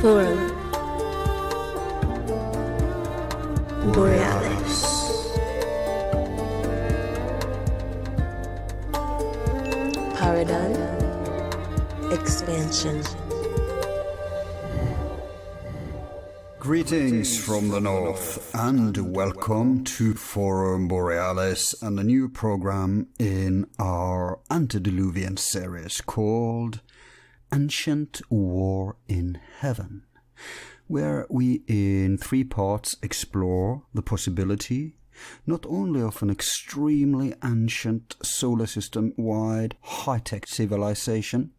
FARRELL Borealis. Paradigm Expansion. Greetings from the north and welcome to FARRELL Borealis and a new program in our antediluvian series called Ancient War in Heaven, where we in 3 parts explore the possibility not only of an extremely ancient solar system-wide high-tech civilization,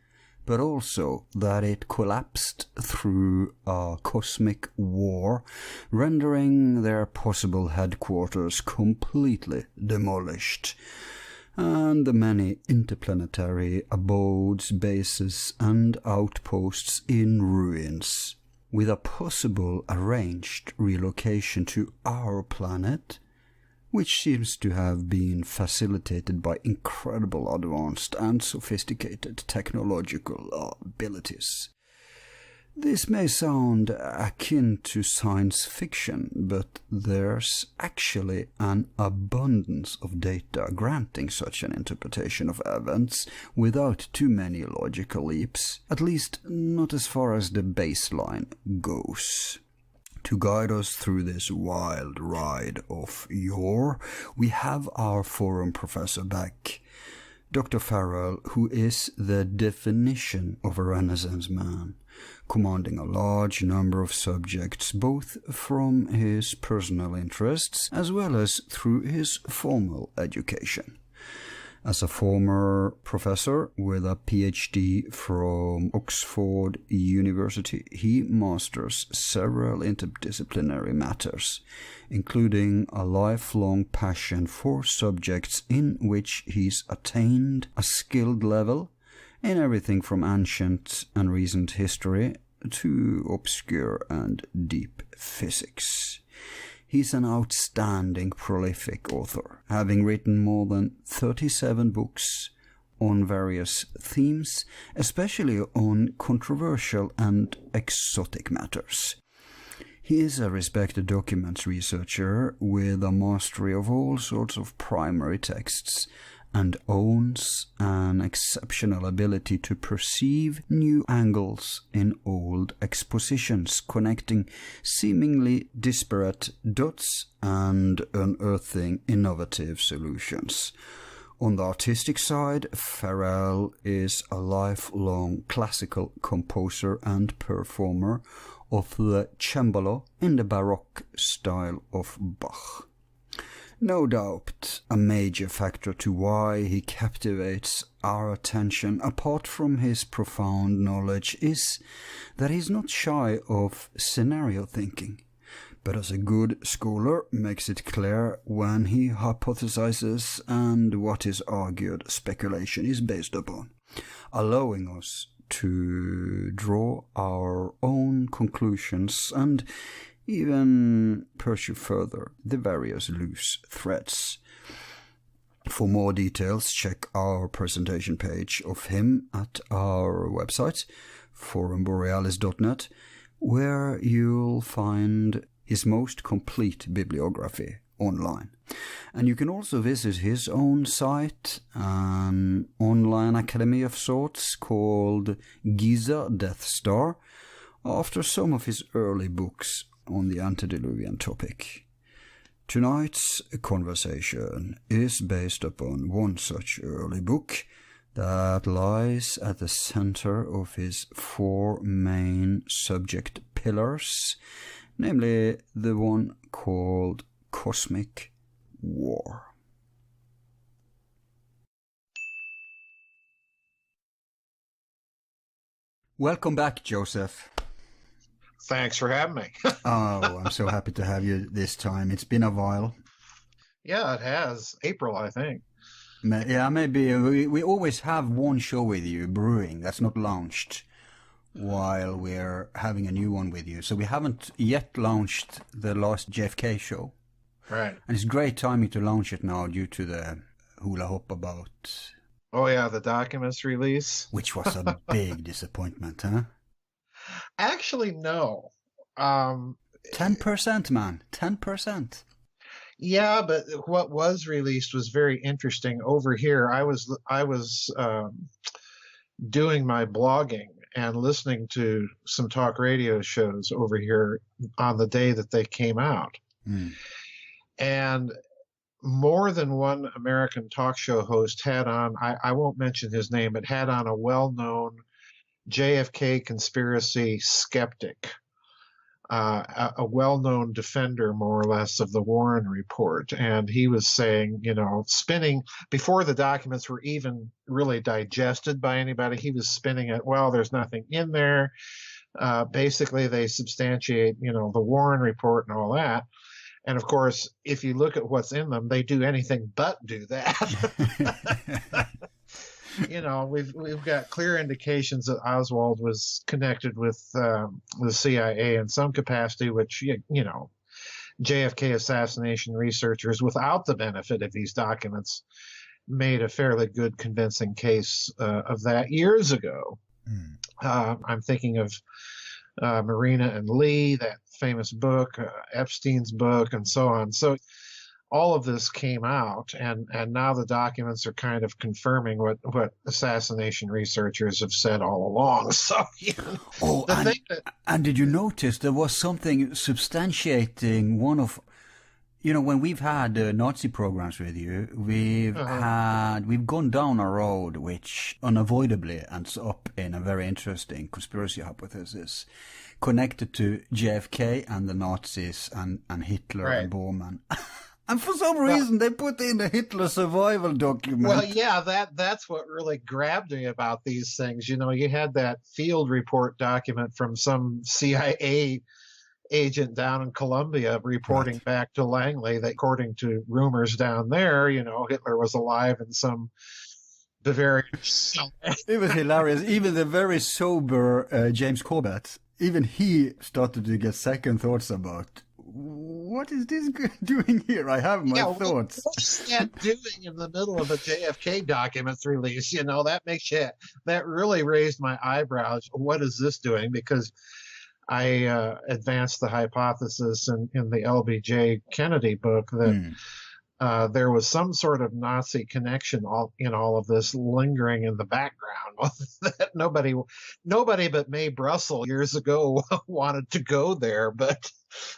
but also that it collapsed through a cosmic war, rendering their possible headquarters completely demolished, and the many interplanetary abodes, bases, and outposts in ruins, with a possible arranged relocation to our planet, which seems to have been facilitated by incredible advanced and sophisticated technological abilities. This may sound akin to science fiction, but there's actually an abundance of data granting such an interpretation of events without too many logical leaps, at least not as far as the baseline goes. To guide us through this wild ride of yore, we have our forum professor back, Dr. FARRELL, who is the definition of a Renaissance man, commanding a large number of subjects both from his personal interests as well as through his formal education. As a former professor with a PhD from Oxford University, he masters several interdisciplinary matters, including a lifelong passion for subjects in which he's attained a skilled level in everything from ancient and recent history to obscure and deep physics. He's an outstanding, prolific author, having written more than 37 books on various themes, especially on controversial and exotic matters. He is a respected documents researcher with a mastery of all sorts of primary texts and owns an exceptional ability to perceive new angles in old expositions, connecting seemingly disparate dots and unearthing innovative solutions. On the artistic side, FARRELL is a lifelong classical composer and performer of the cembalo in the Baroque style of Bach. No doubt a major factor to why he captivates our attention, apart from his profound knowledge, is that he's not shy of scenario thinking, but as a good scholar makes it clear when he hypothesizes and what his argued speculation is based upon, allowing us to draw our own conclusions and even pursue further the various loose threads. For more details, check our presentation page of him at our website, forumborealis.net, where you'll find his most complete bibliography online. And you can also visit his own site, an online academy of sorts called Giza Death Star, after some of his early books on the antediluvian topic. Tonight's conversation is based upon one such early book that lies at the center of his 4 main subject pillars, namely the one called Cosmic War. Welcome back, Joseph. Thanks for having me. Oh, I'm so happy to have you this time. It's been a while. Yeah, it has. April, I think. Yeah, maybe. We always have one show with you, brewing, that's not launched, while we're having a new one with you. So we haven't yet launched the last JFK show. Right. And it's great timing to launch it now due to the hula hoop about... Oh, yeah, the documents release. Which was a big disappointment, huh? Actually, no. Um, 10%, man. 10%. yeah, but what was released was very interesting. Over here, I was doing my blogging and listening to some talk radio shows over here on the day that they came out. Mm. And more than one American talk show host had on, I won't mention his name, but had on a well known JFK conspiracy skeptic, a well known defender, more or less, of the Warren Report. And he was saying, spinning before the documents were even really digested by anybody, he was spinning it, well, there's nothing in there. Basically, they substantiate, the Warren Report and all that. And of course, if you look at what's in them, they do anything but do that. We've got clear indications that Oswald was connected with the CIA in some capacity, which JFK assassination researchers, without the benefit of these documents, made a fairly good, convincing case of that years ago. I'm thinking of Marina and Lee, that famous book, Epstein's book, and so on. So all of this came out, and now the documents are kind of confirming what assassination researchers have said all along. So, and did you notice there was something substantiating one of, when we've had Nazi programs with you, we've gone down a road which unavoidably ends up in a very interesting conspiracy hypothesis connected to JFK and the Nazis and Hitler and Bormann. And for some reason, they put in the Hitler survival document. Well, yeah, that's what really grabbed me about these things. You had that field report document from some CIA agent down in Colombia reporting back to Langley that, according to rumors down there, Hitler was alive in some Bavarian. It was hilarious. Even the very sober James Corbett, even he started to get second thoughts about, what is this doing here? I have my thoughts. What's that doing in the middle of a JFK documents release? That really raised my eyebrows. What is this doing? Because I advanced the hypothesis in the LBJ Kennedy book that there was some sort of Nazi connection in all of this lingering in the background that nobody but Mae Brussel years ago wanted to go there. But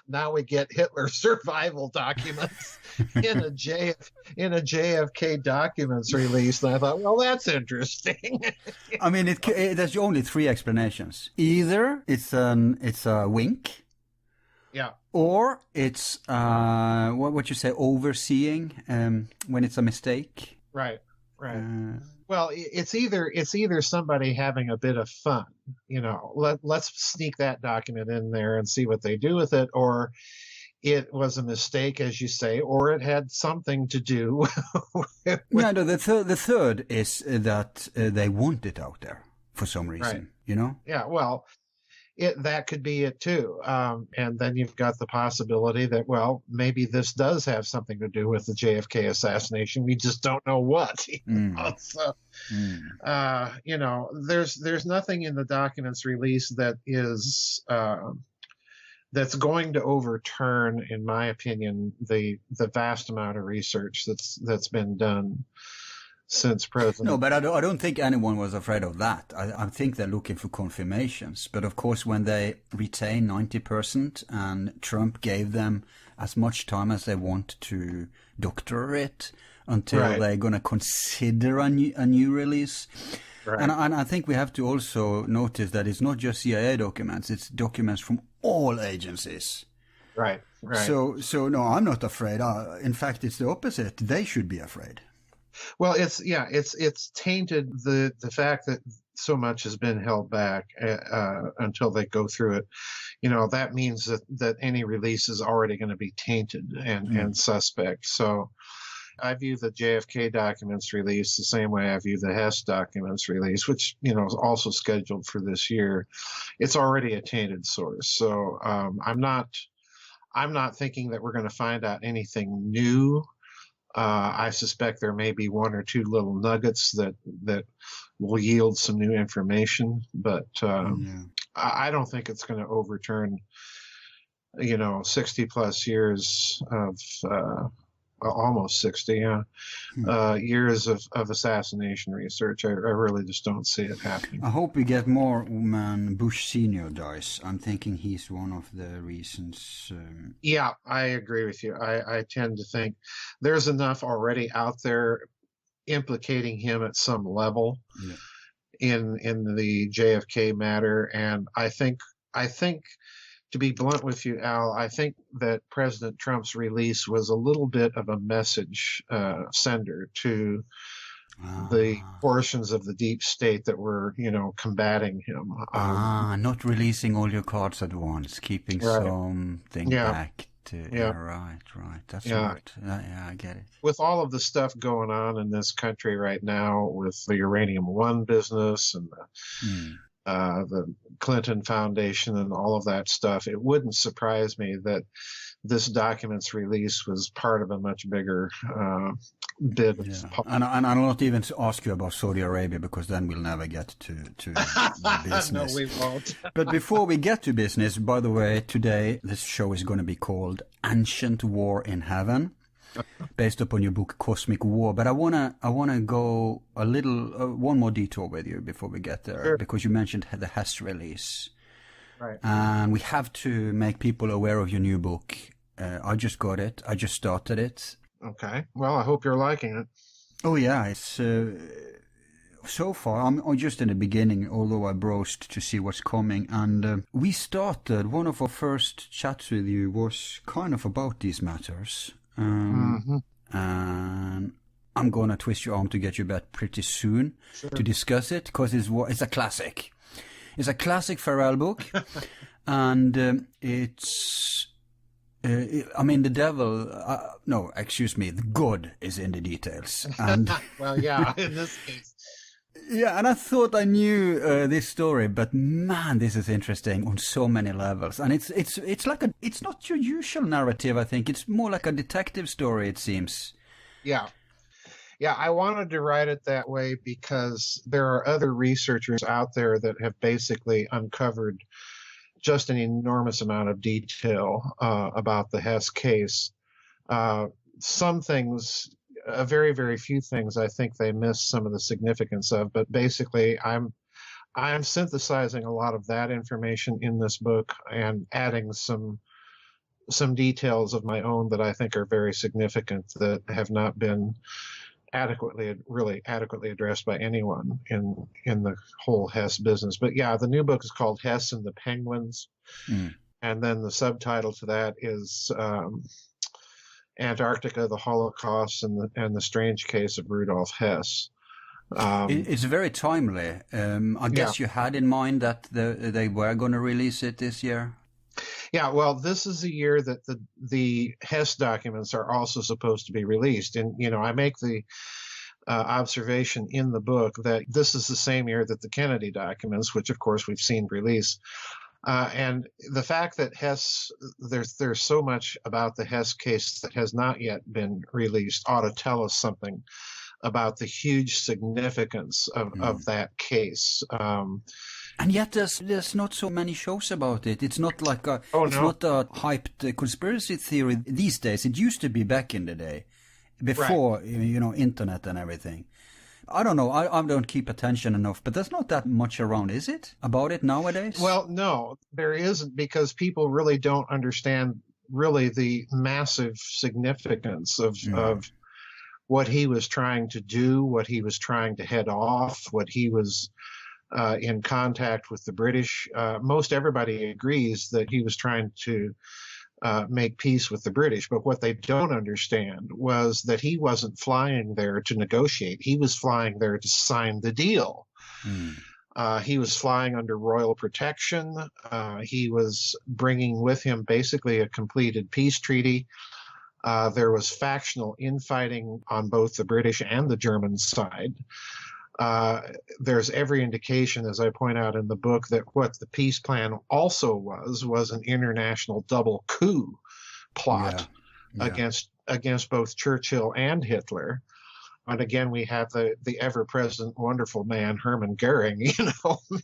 now we get Hitler survival documents in a JFK documents release. And I thought, well, that's interesting. I mean, there's only three explanations. Either it's a wink. Yeah. Or it's what you say, overseeing when it's a mistake. Right. Well, it's either somebody having a bit of fun, let's sneak that document in there and see what they do with it, or it was a mistake, as you say, or it had something to do with... No, the third is that they want it out there for some reason, Yeah, well, that could be it too. And then you've got the possibility that, well, maybe this does have something to do with the JFK assassination. We just don't know what. So, there's nothing in the documents release that is that's going to overturn, in my opinion, the vast amount of research that's been done since President. No, but I don't think anyone was afraid of that. I think they're looking for confirmations. But of course, when they retain 90% and Trump gave them as much time as they want to doctor it until they're going to consider a new release. Right. And I think we have to also notice that it's not just CIA documents, it's documents from all agencies. Right. So no, I'm not afraid. In fact, it's the opposite. They should be afraid. Well, it's tainted the fact that so much has been held back until they go through it. That means that any release is already going to be tainted and suspect. So I view the JFK documents release the same way I view the Hess documents release, which, is also scheduled for this year. It's already a tainted source. So I'm not thinking that we're going to find out anything new. I suspect there may be one or two little nuggets that will yield some new information, but I don't think it's going to overturn, 60 plus years of, almost 60, years of assassination research. I really just don't see it happening. I hope we get more when Bush Sr. dies. I'm thinking he's one of the reasons. Yeah, I agree with you. I tend to think there's enough already out there implicating him at some level in the JFK matter, and I think to be blunt with you, Al, I think that President Trump's release was a little bit of a message sender to the portions of the deep state that were, combating him. Not releasing all your cards at once, keeping something back. Right. That's smart. Yeah, I get it. With all of the stuff going on in this country right now, with the Uranium One business and the Clinton Foundation and all of that stuff, it wouldn't surprise me that this document's release was part of a much bigger bid. And I'll not even ask you about Saudi Arabia, because then we'll never get to the business. No, we won't. But before we get to business, by the way, today this show is going to be called Ancient War in Heaven, based upon your book Cosmic War. But I wanna go a little one more detour with you before we get there, because you mentioned the Hess release. Right. And we have to make people aware of your new book. I just got it. I just started it. Okay. Well, I hope you're liking it. Oh, yeah. It's so far, I'm just in the beginning, although I browsed to see what's coming. And we started, one of our first chats with you was kind of about these matters. And I'm going to twist your arm to get you back pretty soon to discuss it, because it's a classic. It's a classic FARRELL book, and it's, the devil, the God is in the details. And well, yeah, in this case. Yeah, and I thought I knew this story, but man, this is interesting on so many levels. And it's like it's not your usual narrative, I think. It's more like a detective story, it seems. Yeah. Yeah, I wanted to write it that way because there are other researchers out there that have basically uncovered just an enormous amount of detail about the Hess case. Some things, very, very few things, I think they miss some of the significance of. But basically, I'm synthesizing a lot of that information in this book and adding some details of my own that I think are very significant that have not been really adequately addressed by anyone in the whole Hess business. But yeah, the new book is called Hess and the Penguins. And then the subtitle to that is Antarctica, the Holocaust, and the Strange Case of Rudolf Hess. It's very timely. I guess you had in mind that they were going to release it this year. Yeah, well, this is the year that the Hess documents are also supposed to be released. And, I make the observation in the book that this is the same year that the Kennedy documents, which, of course, we've seen release. And the fact that Hess, there's so much about the Hess case that has not yet been released ought to tell us something about the huge significance of that case. And yet there's not so many shows about it. It's not like not a hyped conspiracy theory these days. It used to be back in the day, before internet and everything. I don't know. I don't keep attention enough, but there's not that much around, is it, about it nowadays? Well, no, there isn't, because people really don't understand really the massive significance of what he was trying to do, what he was trying to head off, what he was in contact with the British. Most everybody agrees that he was trying to make peace with the British, but what they don't understand was that he wasn't flying there to negotiate. He was flying there to sign the deal. He was flying under royal protection. He was bringing with him basically a completed peace treaty. There was factional infighting on both the British and the German side. There's every indication, as I point out in the book, that what the peace plan also was an international double coup plot against both Churchill and Hitler. And again, we have the ever-present wonderful man Hermann Goering,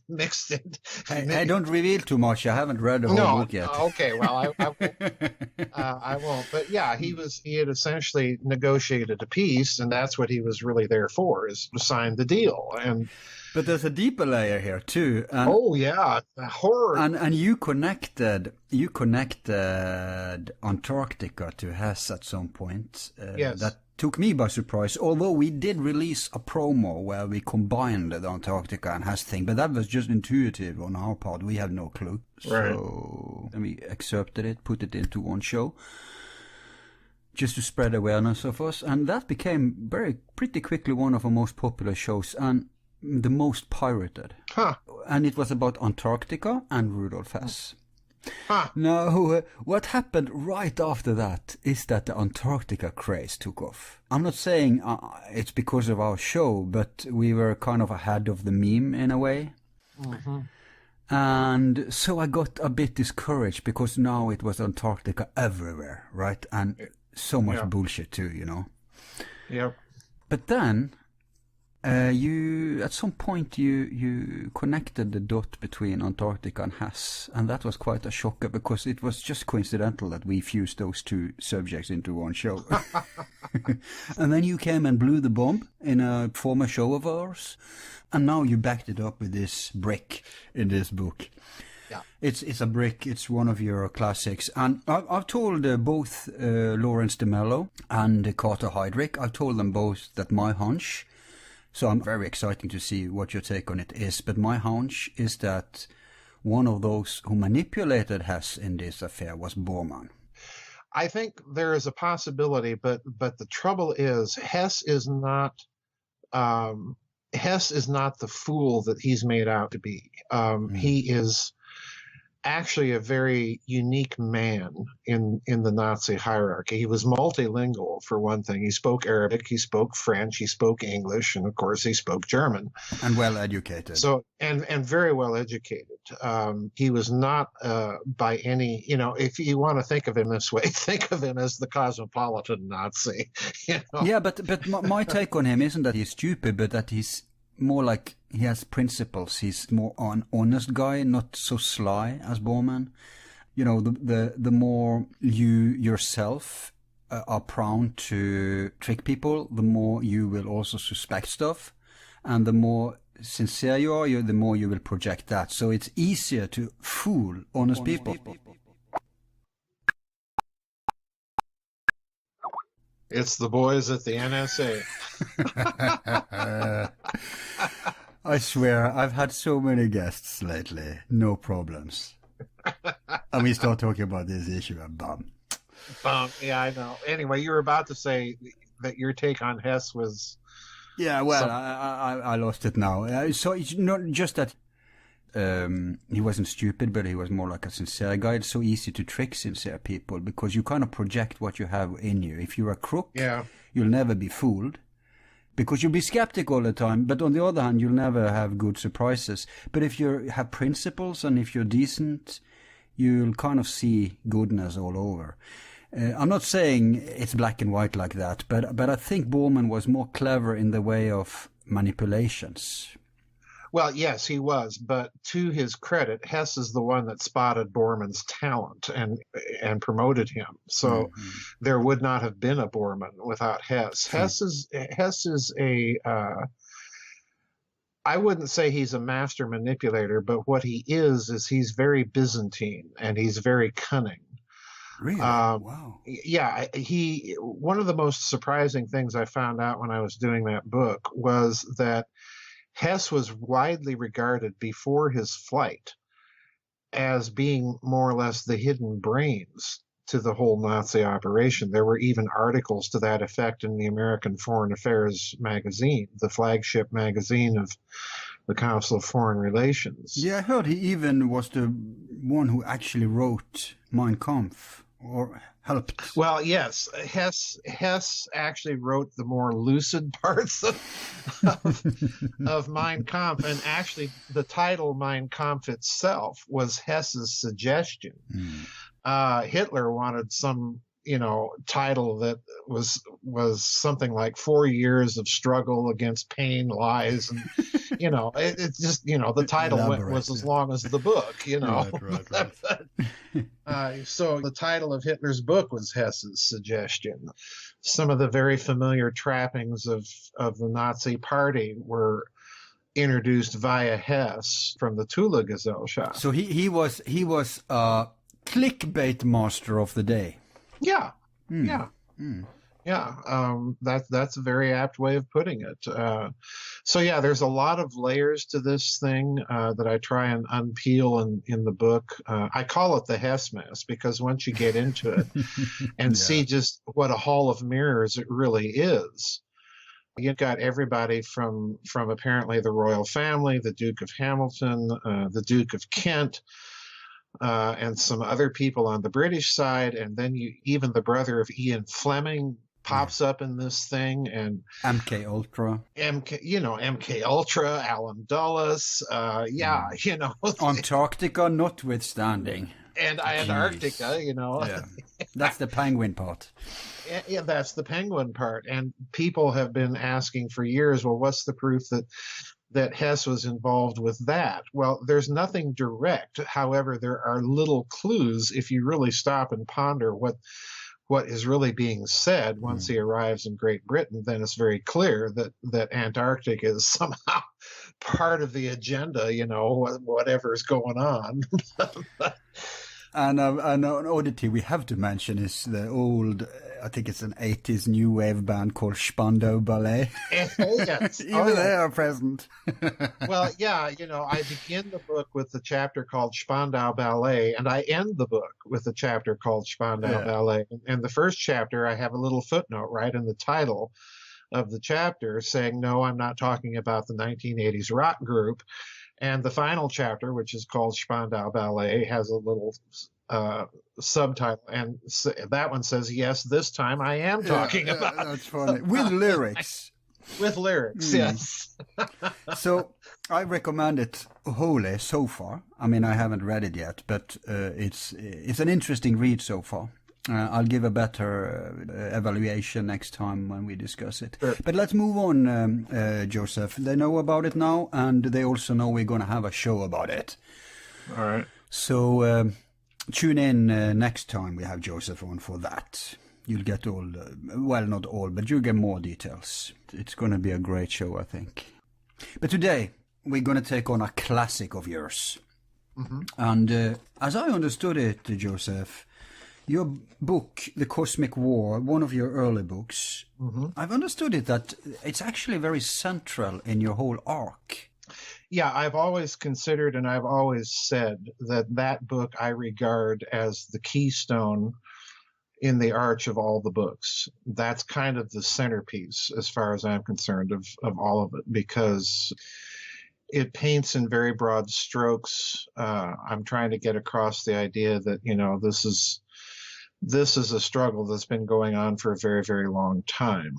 mixed in. I don't reveal too much. I haven't read the whole No, book yet. okay, well, I won't. I won't. But yeah, he had essentially negotiated a peace, and that's what he was really there for, is to sign the deal. And But there's a deeper layer here too. And, oh yeah, the horror. and you connected Antarctica to Hess at some point. Yes. That took me by surprise, although we did release a promo where we combined the Antarctica and Hess thing, but that was just intuitive on our part. We had no clue. Right. So we excerpted it, put it into one show, just to spread awareness of us, and that became pretty quickly one of our most popular shows and the most pirated. Huh. And it was about Antarctica and Rudolf Hess. Huh. Now, what happened right after that is that the Antarctica craze took off. I'm not saying it's because of our show, but we were kind of ahead of the meme in a way. Mm-hmm. And so I got a bit discouraged because now it was Antarctica everywhere, right? And so much bullshit too, Yep. But then at some point you connected the dot between Antarctica and Hess, and that was quite a shocker because it was just coincidental that we fused those two subjects into one show. And then you came and blew the bomb in a former show of ours, and now you backed it up with this brick in this book. Yeah. It's a brick. It's one of your classics. And I've told both Lawrence de Mello and Carter Heydrich, I've told them both that my hunch, so I'm very excited to see what your take on it is, but my hunch is that one of those who manipulated Hess in this affair was Bormann. I think there is a possibility, but the trouble is Hess is not the fool that he's made out to be. He is actually a very unique man in the Nazi hierarchy. He was multilingual, for one thing. He spoke Arabic, he spoke French, he spoke English, and of course he spoke German. And well educated. So and very well educated. He was not by any, if you want to think of him this way, think of him as the cosmopolitan Nazi. Yeah, but my take on him isn't that he's stupid, but that he's more like he has principles. He's more an honest guy, not so sly as Bormann. The more you yourself are prone to trick people, the more you will also suspect stuff, and the more sincere you are, the more you will project that. So it's easier to fool honest people. It's the boys at the NSA. I swear, I've had so many guests lately. No problems. And we start talking about this issue and bum. Yeah, I know. Anyway, you were about to say that your take on Hess was... Yeah, well, I lost it now. So it's not just that he wasn't stupid, but he was more like a sincere guy. It's so easy to trick sincere people because you kind of project what you have in you. If you're a crook, you'll never be fooled because you'll be skeptic all the time. But on the other hand, you'll never have good surprises. But if you have principles and if you're decent, you'll kind of see goodness all over. I'm not saying it's black and white like that, but I think Bormann was more clever in the way of manipulations. Well, yes, he was, but to his credit, Hess is the one that spotted Bormann's talent and promoted him. So there would not have been a Bormann without Hess. Hess is I wouldn't say he's a master manipulator, but what he is he's very Byzantine and he's very cunning. Really? Wow. Yeah, one of the most surprising things I found out when I was doing that book was that Hess was widely regarded before his flight as being more or less the hidden brains to the whole Nazi operation. There were even articles to that effect in the American Foreign Affairs magazine, the flagship magazine of the Council of Foreign Relations. Yeah, I heard he even was the one who actually wrote Mein Kampf, or helped. Well, yes, Hess actually wrote the more lucid parts of Mein Kampf, and actually the title Mein Kampf itself was Hess's suggestion. Hitler wanted some title that was something like 4 years of struggle against pain, lies, and it just the title was as long as the book. Right. So the title of Hitler's book was Hess's suggestion. Some of the very familiar trappings of the Nazi Party were introduced via Hess from the Tula Gesellschaft. So he was clickbait master of the day. Yeah. That's a very apt way of putting it. So there's a lot of layers to this thing that I try and unpeel in the book. I call it the Hess mess because once you get into it and see just what a hall of mirrors it really is, you've got everybody from apparently the royal family, the Duke of Hamilton, the Duke of Kent, and some other people on the British side, and then even the brother of Ian Fleming pops up in this thing, and MK Ultra, Alan Dulles, Antarctica notwithstanding, and Antarctica, that's the penguin part. Yeah, that's the penguin part, and people have been asking for years, well, what's the proof that Hess was involved with that? Well, there's nothing direct. However, there are little clues if you really stop and ponder what is really being said once he arrives in Great Britain. Then it's very clear that Antarctica is somehow part of the agenda, whatever's going on. And an oddity we have to mention is the old, I think it's an 80s new wave band called Spandau Ballet. Yes. Even they are present. Well, I begin the book with the chapter called Spandau Ballet, and I end the book with a chapter called Spandau Ballet. And the first chapter, I have a little footnote right in the title of the chapter saying, no, I'm not talking about the 1980s rock group. And the final chapter, which is called Spandau Ballet, has a little subtitle, and that one says, yes, this time I am talking about. That's funny. With lyrics. With lyrics, yes. So I recommend it wholly so far. I mean, I haven't read it yet, but it's an interesting read so far. I'll give a better evaluation next time when we discuss it. Sure. But let's move on, Joseph. They know about it now, and they also know we're going to have a show about it. All right. So tune in next time we have Joseph on for that. You'll get all, well, not all, but you'll get more details. It's going to be a great show, I think. But today, we're going to take on a classic of yours. Mm-hmm. And as I understood it, Joseph, your book, The Cosmic War, one of your early books, I've understood it that it's actually very central in your whole arc. Yeah, I've always considered and I've always said that book I regard as the keystone in the arch of all the books. That's kind of the centerpiece, as far as I'm concerned, of all of it, because it paints in very broad strokes. I'm trying to get across the idea that, this is a struggle that's been going on for a very, very long time.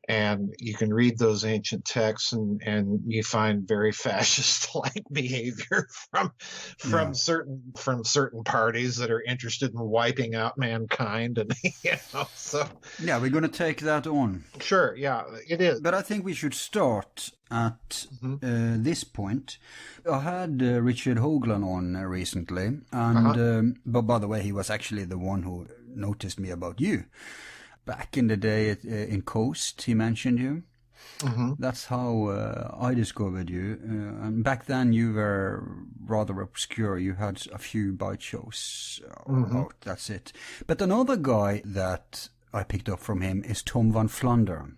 And you can read those ancient texts and you find very fascist-like behavior from certain parties that are interested in wiping out mankind, and so yeah, we're going to take that on. Sure, yeah, it is. But I think we should start at this point. I had Richard Hoagland on recently, and but by the way, he was actually the one who noticed me about you. Back in the day in Coast, he mentioned you. Mm-hmm. That's how I discovered you. And back then, you were rather obscure. You had a few bite shows out, that's it. But another guy that I picked up from him is Tom van Flandern.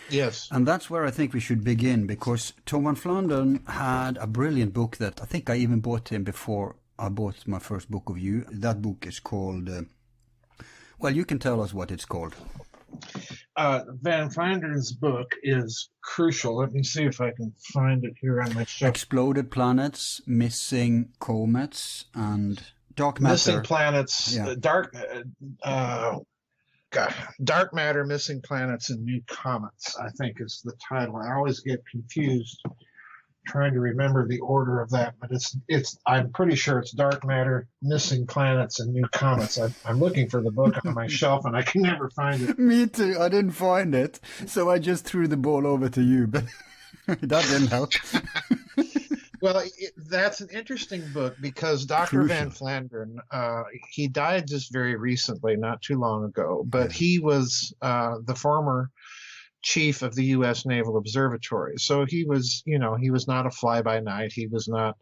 Yes. And that's where I think we should begin, because Tom van Flandern had a brilliant book that I think I even bought him before I bought my first book of you. That book is called... well, you can tell us what it's called. Van Flandern's book is crucial. Let me see if I can find it here on my shelf. Exploded Planets, Missing Comets, and Dark Matter. Missing Planets, Dark Matter, Missing Planets, and New Comets, I think is the title. I always get confused trying to remember the order of that, but it's I'm pretty sure it's dark matter, missing planets, and new comets. I'm looking for the book on my shelf and I can never find it. Me too. I didn't find it, so I just threw the ball over to you, but that didn't help. Well, that's an interesting book because Dr. Van Flandern, he died just very recently, not too long ago, but he was the former chief of the U.S. Naval Observatory. So he was, he was not a fly-by-night. He was not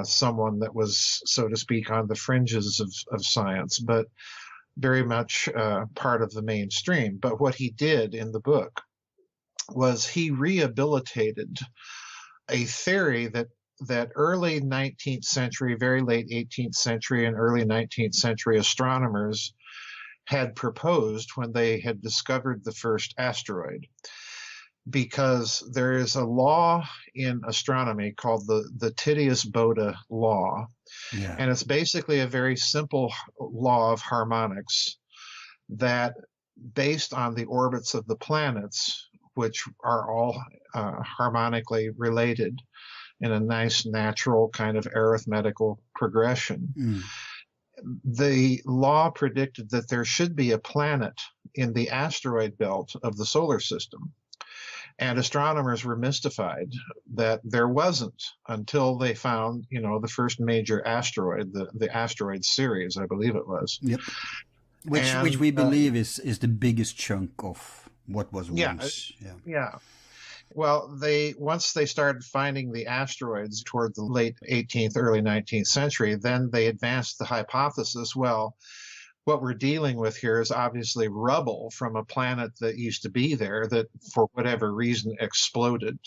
someone that was, so to speak, on the fringes of science, but very much part of the mainstream. But what he did in the book was he rehabilitated a theory that early 19th century, very late 18th century, and early 19th century astronomers had proposed when they had discovered the first asteroid. Because there is a law in astronomy called the Titius-Bode law. Yeah. And it's basically a very simple law of harmonics that, based on the orbits of the planets, which are all harmonically related in a nice natural kind of arithmetical progression. The law predicted that there should be a planet in the asteroid belt of the solar system. And astronomers were mystified that there wasn't until they found, the first major asteroid, the asteroid series, I believe it was. Yep. Which we believe is the biggest chunk of what was once. Yeah. Well, once they started finding the asteroids toward the late 18th, early 19th century, then they advanced the hypothesis, well, what we're dealing with here is obviously rubble from a planet that used to be there that, for whatever reason, exploded.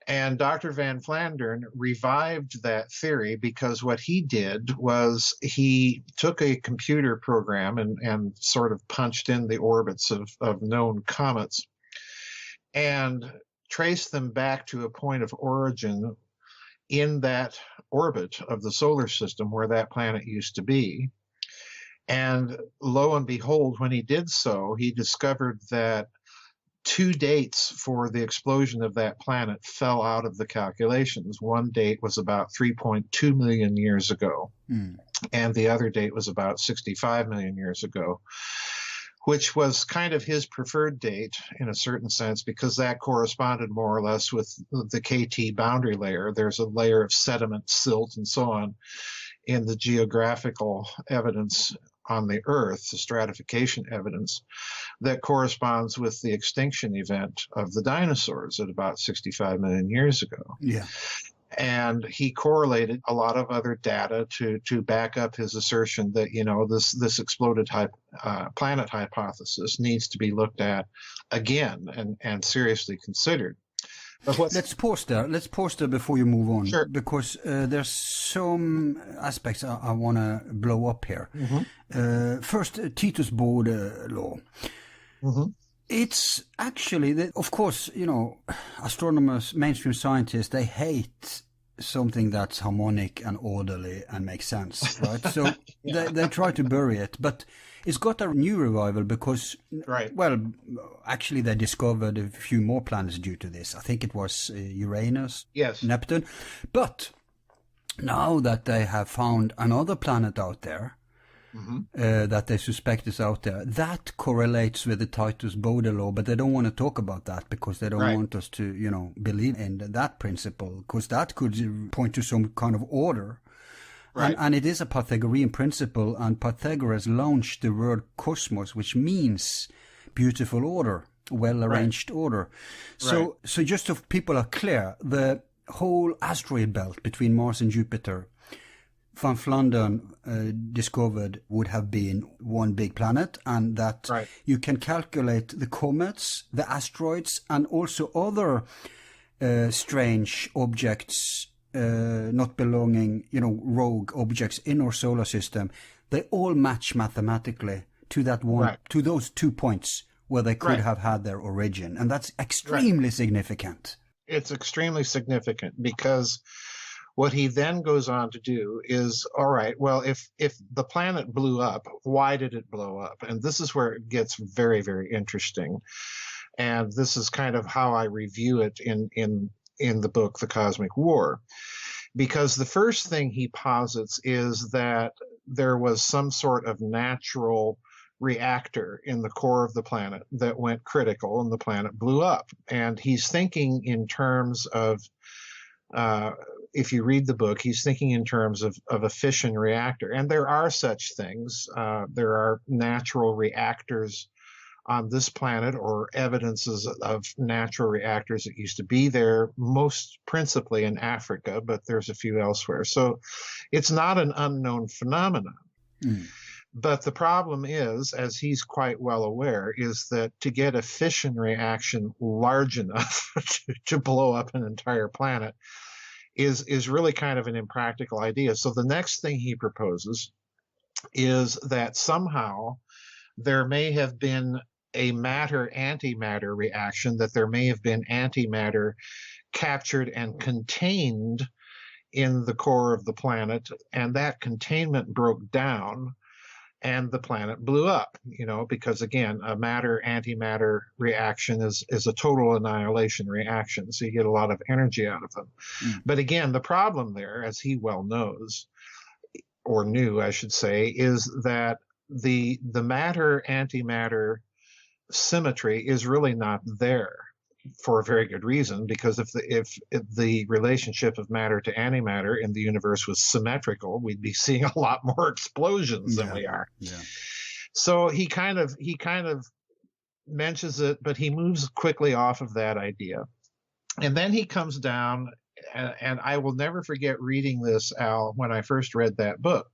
And Dr. Van Flandern revived that theory because what he did was he took a computer program and sort of punched in the orbits of known comets and traced them back to a point of origin in that orbit of the solar system where that planet used to be. And lo and behold, when he did so, he discovered that 2 dates for the explosion of that planet fell out of the calculations. One date was about 3.2 million years ago, and the other date was about 65 million years ago, which was kind of his preferred date in a certain sense because that corresponded more or less with the KT boundary layer. There's a layer of sediment, silt, and so on in the geographical evidence on the Earth, the stratification evidence, that corresponds with the extinction event of the dinosaurs at about 65 million years ago. Yeah. And he correlated a lot of other data to back up his assertion that, this exploded planet hypothesis needs to be looked at again and seriously considered. Let's pause there before you move on. Sure. Because there's some aspects I want to blow up here. First, Titius-Bode law. It's actually, of course, astronomers, mainstream scientists, they hate something that's harmonic and orderly and makes sense, right? So they try to bury it, but it's got a new revival because, actually they discovered a few more planets due to this. I think it was Uranus, Neptune. But now that they have found another planet out there, that they suspect is out there, that correlates with the Titius-Bode law, but they don't want to talk about that because they don't want us to, believe in that principle, because that could point to some kind of order. And it is a Pythagorean principle, and Pythagoras launched the word cosmos, which means beautiful order, well-arranged order. So just so people are clear, the whole asteroid belt between Mars and Jupiter, Van Flandern discovered would have been one big planet, and that you can calculate the comets, the asteroids, and also other strange objects, not belonging, rogue objects in our solar system. They all match mathematically to that one, to those 2 points where they could have had their origin, and that's extremely significant. It's extremely significant because what he then goes on to do is, all right, well, if the planet blew up, why did it blow up? And this is where it gets very, very interesting. And this is kind of how I review it in in the book, The Cosmic War, because the first thing he posits is that there was some sort of natural reactor in the core of the planet that went critical and the planet blew up. And he's thinking in terms of, if you read the book, he's thinking in terms of a fission reactor. And there are such things. There are natural reactors on this planet, or evidences of natural reactors that used to be there, most principally in Africa, but there's a few elsewhere. So it's not an unknown phenomenon. Mm. But the problem is, as he's quite well aware, is that to get a fission reaction large enough to blow up an entire planet is really kind of an impractical idea. So the next thing he proposes is that somehow there may have been a matter-antimatter reaction, that there may have been antimatter captured and contained in the core of the planet, and that containment broke down and the planet blew up, because again, a matter-antimatter reaction is a total annihilation reaction, so you get a lot of energy out of them. Mm. But again, the problem there, as he well knows, or knew, I should say, is that the matter-antimatter symmetry is really not there, for a very good reason, because if the relationship of matter to antimatter in the universe was symmetrical, we'd be seeing a lot more explosions than we are. Yeah. So he kind of mentions it, but he moves quickly off of that idea. And then he comes down, and I will never forget reading this, Al, when I first read that book.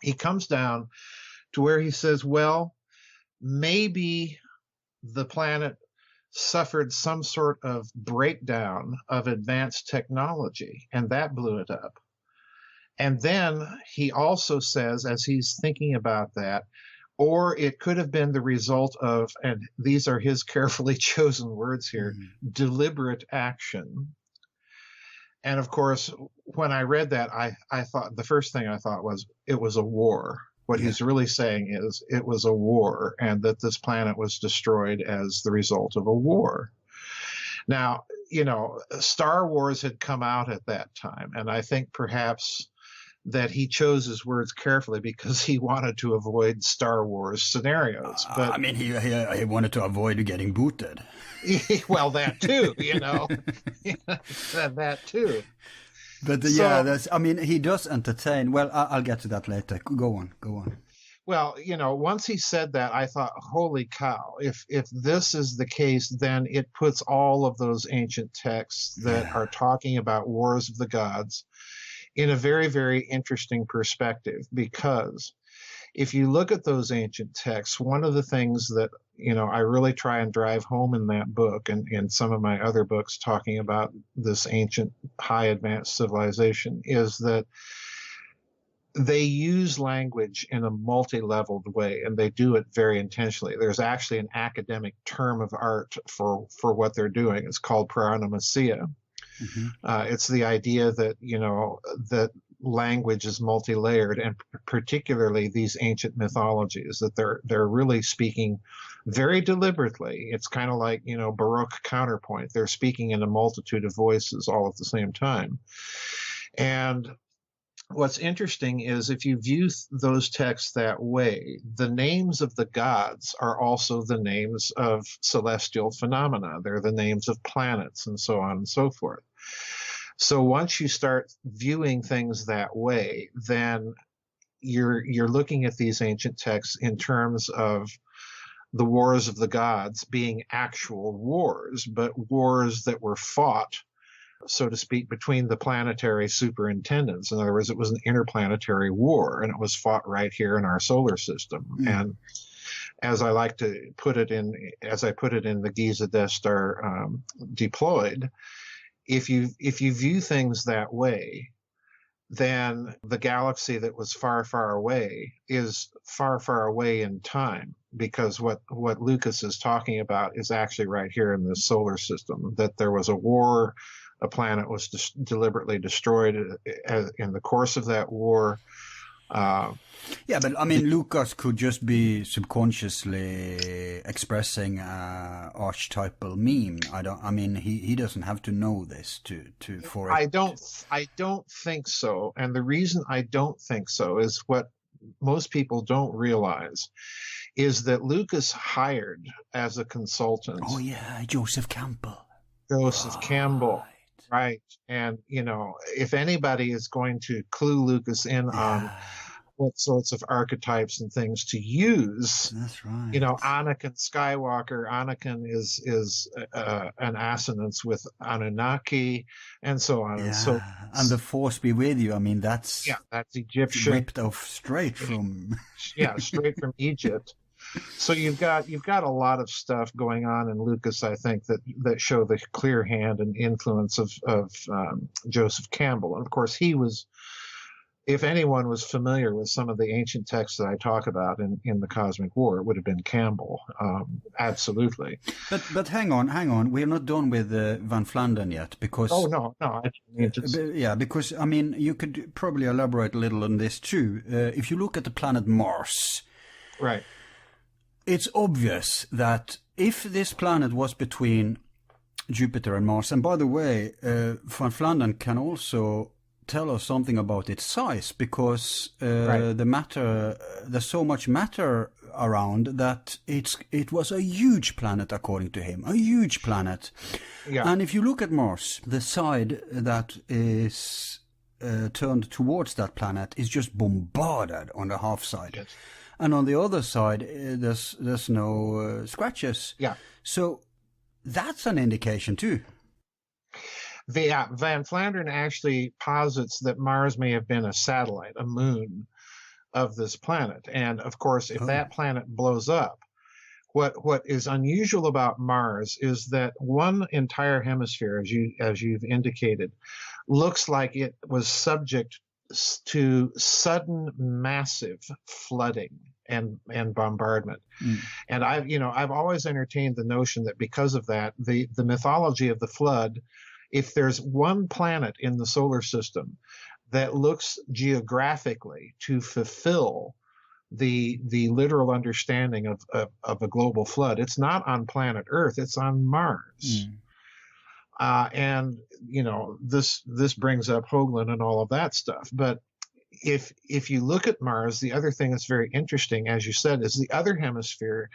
He comes down to where he says, well, maybe the planet suffered some sort of breakdown of advanced technology, and that blew it up. And then he also says, as he's thinking about that, or it could have been the result of, and these are his carefully chosen words here, deliberate action. And of course, when I read that, I thought, the first thing I thought was, it was a war. What he's really saying is it was a war, and that this planet was destroyed as the result of a war. Now, Star Wars had come out at that time, and I think perhaps that he chose his words carefully because he wanted to avoid Star Wars scenarios. But I mean, he wanted to avoid getting booted. Well, that too, that too. But he does entertain. Well, I'll get to that later. Go on. Well, once he said that, I thought, holy cow, if this is the case, then it puts all of those ancient texts that are talking about wars of the gods in a very, very interesting perspective. Because if you look at those ancient texts, one of the things that, I really try and drive home in that book and in some of my other books talking about this ancient high advanced civilization is that they use language in a multi-leveled way, and they do it very intentionally. There's actually an academic term of art for what they're doing. It's called pronomasia. Mm-hmm. It's the idea that, that language is multi-layered, and particularly these ancient mythologies, that they're really speaking very deliberately. It's kind of like, Baroque counterpoint. They're speaking in a multitude of voices all at the same time. And what's interesting is if you view those texts that way, the names of the gods are also the names of celestial phenomena. They're the names of planets and so on and so forth. So once you start viewing things that way, then you're looking at these ancient texts in terms of the wars of the gods being actual wars, but wars that were fought, so to speak, between the planetary superintendents. In other words, it was an interplanetary war, and it was fought right here in our solar system. Mm. And as I like to put it in, the Giza Death Star Deployed, if you view things that way, then the galaxy that was far, far away is far, far away in time, because what Lucas is talking about is actually right here in the solar system, that there was a war, a planet was deliberately destroyed in the course of that war. Uh, Yeah, but I mean, Lucas could just be subconsciously expressing archetypal meme. I mean, he doesn't have to know this for it. I don't think so. And the reason I don't think so is what most people don't realize is that Lucas hired as a consultant Oh yeah, Joseph Campbell. Joseph Campbell. Right. And, if anybody is going to clue Lucas in on what sorts of archetypes and things to use, that's right. Anakin Skywalker, Anakin is an assonance with Anunnaki and so on and so forth. And the Force be with you. I mean, that's Egyptian. Ripped off straight from straight from Egypt. So you've got a lot of stuff going on in Lucas, I think, that show the clear hand and influence of Joseph Campbell. And of course, he was, if anyone was familiar with some of the ancient texts that I talk about in the Cosmic War, it would have been Campbell. Absolutely. But hang on, we're not done with Van Flandern yet, because because I mean, you could probably elaborate a little on this too. If you look at the planet Mars, right. It's obvious that if this planet was between Jupiter and Mars, and by the way, Van Flandern can also tell us something about its size, because there's so much matter around that it was a huge planet, according to him, a huge planet. Yeah. And if you look at Mars, the side that is turned towards that planet is just bombarded on the half side. Yes. And on the other side, there's no scratches. Yeah. So that's an indication too. Van Flandern actually posits that Mars may have been a satellite, a moon of this planet. And of course, if that planet blows up, what is unusual about Mars is that one entire hemisphere, as you've indicated, looks like it was subject to sudden massive flooding and bombardment. And I've always entertained the notion that because of that, the mythology of the flood, if there's one planet in the solar system that looks geographically to fulfill the literal understanding of a global flood, it's not on planet Earth, it's on Mars. And this brings up Hoagland and all of that stuff. But if you look at Mars, the other thing that's very interesting, as you said, is the other hemisphere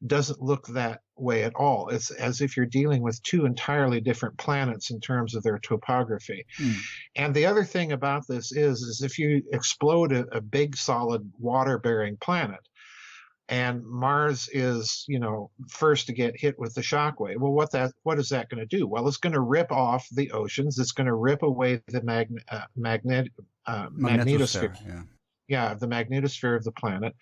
doesn't look that way at all. It's as if you're dealing with two entirely different planets in terms of their topography. And the other thing about this is if you explode a big solid water-bearing planet, and Mars is, first to get hit with the shockwave. Well, what is that going to do? Well, it's going to rip off the oceans. It's going to rip away the magnetosphere. The magnetosphere of the planet.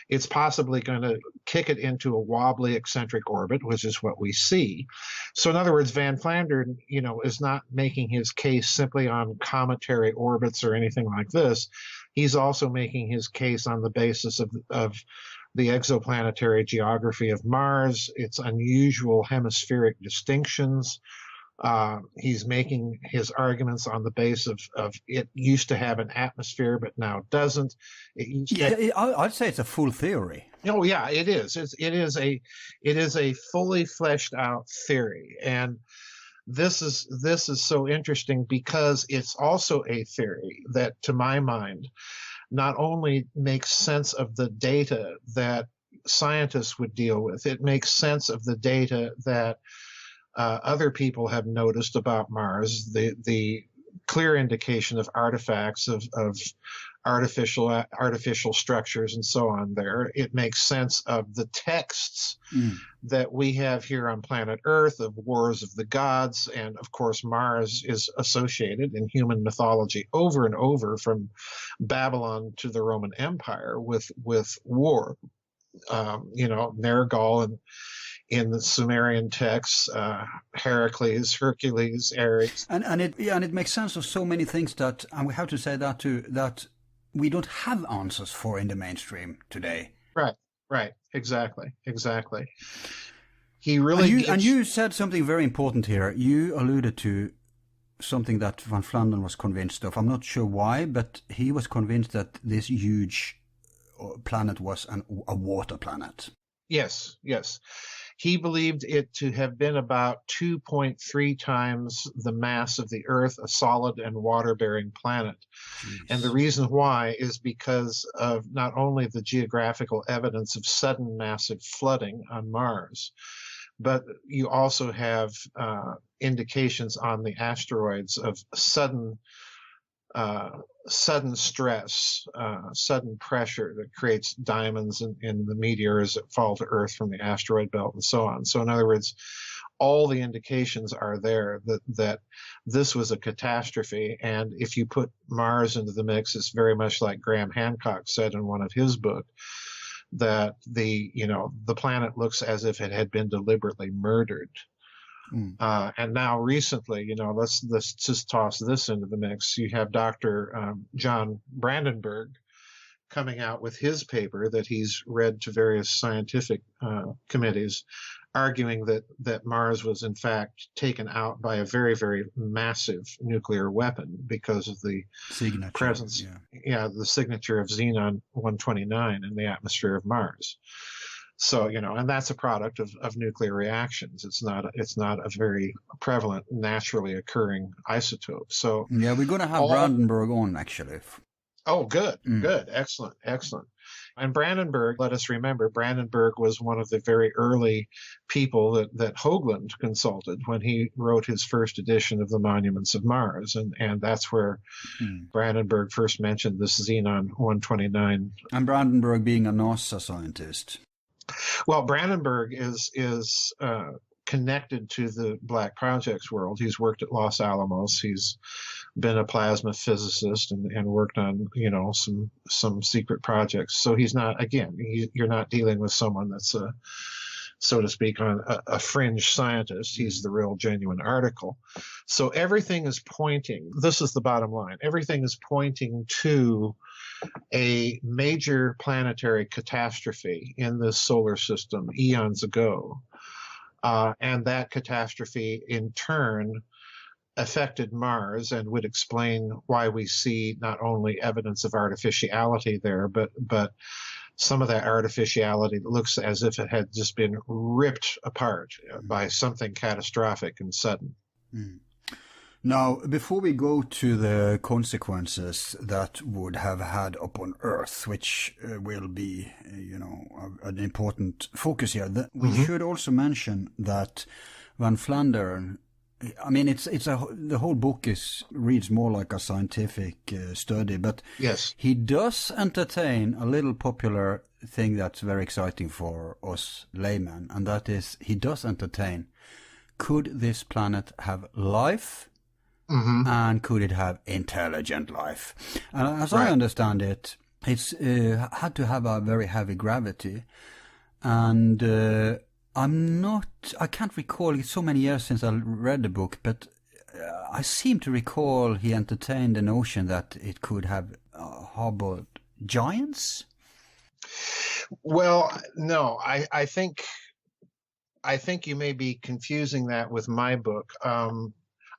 It's possibly going to kick it into a wobbly eccentric orbit, which is what we see. So in other words, Van Flandern, is not making his case simply on cometary orbits or anything like this. He's also making his case on the basis of the exoplanetary geography of Mars, its unusual hemispheric distinctions. He's making his arguments on the basis of it used to have an atmosphere, but now doesn't. I'd say it's a full theory. Oh yeah, it is. It is a fully fleshed out theory, and this is so interesting because it's also a theory that, to my mind, not only makes sense of the data that scientists would deal with, it makes sense of the data that other people have noticed about Mars, the clear indication of artifacts of artificial structures and so on there. It makes sense of the texts that we have here on planet Earth of wars of the gods. And of course, Mars is associated in human mythology over and over from Babylon to the Roman Empire with war. Nergal and in the Sumerian texts, Heracles, Hercules, Ares. And it makes sense of so many things that, and we have to say that too, that we don't have answers for in the mainstream today. Right. Exactly. He really and you said something very important here. You alluded to something that Van Flandern was convinced of. I'm not sure why, but he was convinced that this huge planet was a water planet. Yes, yes. He believed it to have been about 2.3 times the mass of the Earth, a solid and water-bearing planet. Jeez. And the reason why is because of not only the geographical evidence of sudden massive flooding on Mars, but you also have indications on the asteroids of sudden stress, sudden pressure that creates diamonds in the meteors that fall to Earth from the asteroid belt and so on. So in other words, all the indications are there that this was a catastrophe. And if you put Mars into the mix, it's very much like Graham Hancock said in one of his books, that the planet looks as if it had been deliberately murdered. And now recently, let's just toss this into the mix. You have Dr. John Brandenburg coming out with his paper that he's read to various scientific committees, arguing that Mars was in fact taken out by a very, very massive nuclear weapon because of the signature, presence, the signature of Xenon 129 in the atmosphere of Mars. So, and that's a product of nuclear reactions. It's not a very prevalent, naturally occurring isotope. So yeah, we're going to have Brandenburg on, actually. Oh, good, good. Excellent, excellent. And Brandenburg, let us remember, Brandenburg was one of the very early people that Hoagland consulted when he wrote his first edition of the Monuments of Mars. And that's where Brandenburg first mentioned this Xenon 129. And Brandenburg being a NASA scientist. Well, Brandenburg is connected to the Black Projects world. He's worked at Los Alamos. He's been a plasma physicist and worked on, some secret projects. So he's not, again, you're not dealing with someone that's so to speak, on a fringe scientist. He's the real genuine article. So everything is pointing, this is the bottom line, everything is pointing to a major planetary catastrophe in this solar system eons ago. And that catastrophe in turn affected Mars and would explain why we see not only evidence of artificiality there, but some of that artificiality looks as if it had just been ripped apart by something catastrophic and sudden. Now, before we go to the consequences that would have had upon Earth, which will be, an important focus here, we should also mention that Van Flandern, I mean, the whole book reads more like a scientific study, but yes, he does entertain a little popular thing that's very exciting for us laymen, and that is he does entertain, could this planet have life? And could it have intelligent life? And as I understand it, it's had to have a very heavy gravity. And I can't recall, it's so many years since I read the book, but I seem to recall he entertained the notion that it could have harbored giants. Well, no, I think you may be confusing that with my book.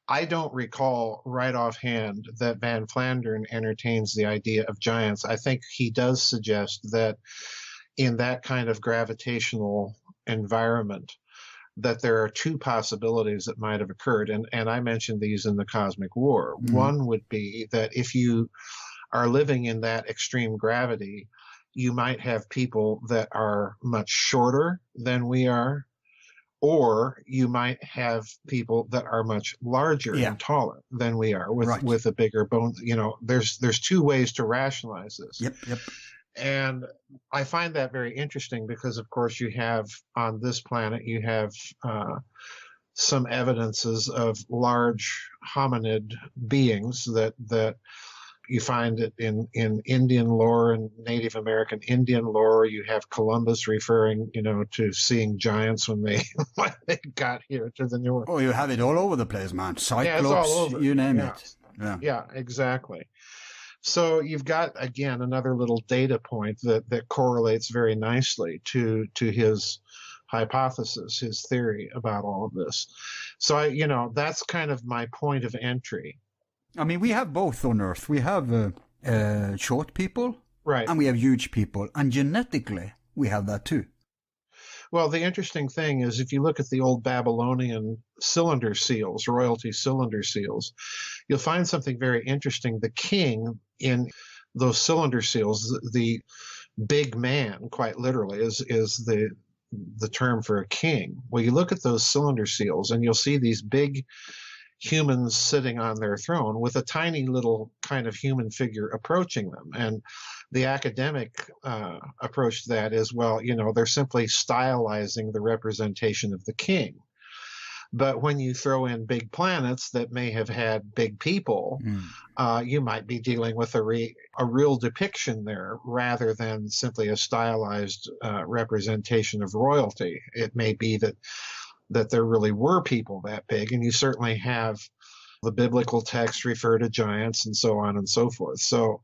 I don't recall right offhand that Van Flandern entertains the idea of giants. I think he does suggest that in that kind of gravitational environment, that there are two possibilities that might have occurred. And I mentioned these in the Cosmic War. One would be that if you are living in that extreme gravity, you might have people that are much shorter than we are, or you might have people that are much larger and taller than we are with a bigger bone. There's two ways to rationalize this. Yep. And I find that very interesting because, of course, you have on this planet, you have some evidences of large hominid beings that you find it in Indian lore and Native American Indian lore. You have Columbus referring, to seeing giants when they got here to the New World. Oh, you have it all over the place, man. Cyclops, it's all over. You name it. Yeah, exactly. So you've got, again, another little data point that correlates very nicely to his hypothesis, his theory about all of this. So that's kind of my point of entry. I mean, we have both on Earth. We have short people, right, and we have huge people, and genetically we have that too. Well, the interesting thing is if you look at the old Babylonian cylinder seals, royalty cylinder seals, you'll find something very interesting. The king in those cylinder seals, the big man, quite literally, is the term for a king. Well, you look at those cylinder seals and you'll see these big humans sitting on their throne with a tiny little kind of human figure approaching them. And the academic approach to that is, well, they're simply stylizing the representation of the king. But when you throw in big planets that may have had big people, you might be dealing with a real depiction there rather than simply a stylized representation of royalty. It may be that there really were people that big, and you certainly have the biblical texts refer to giants and so on and so forth. So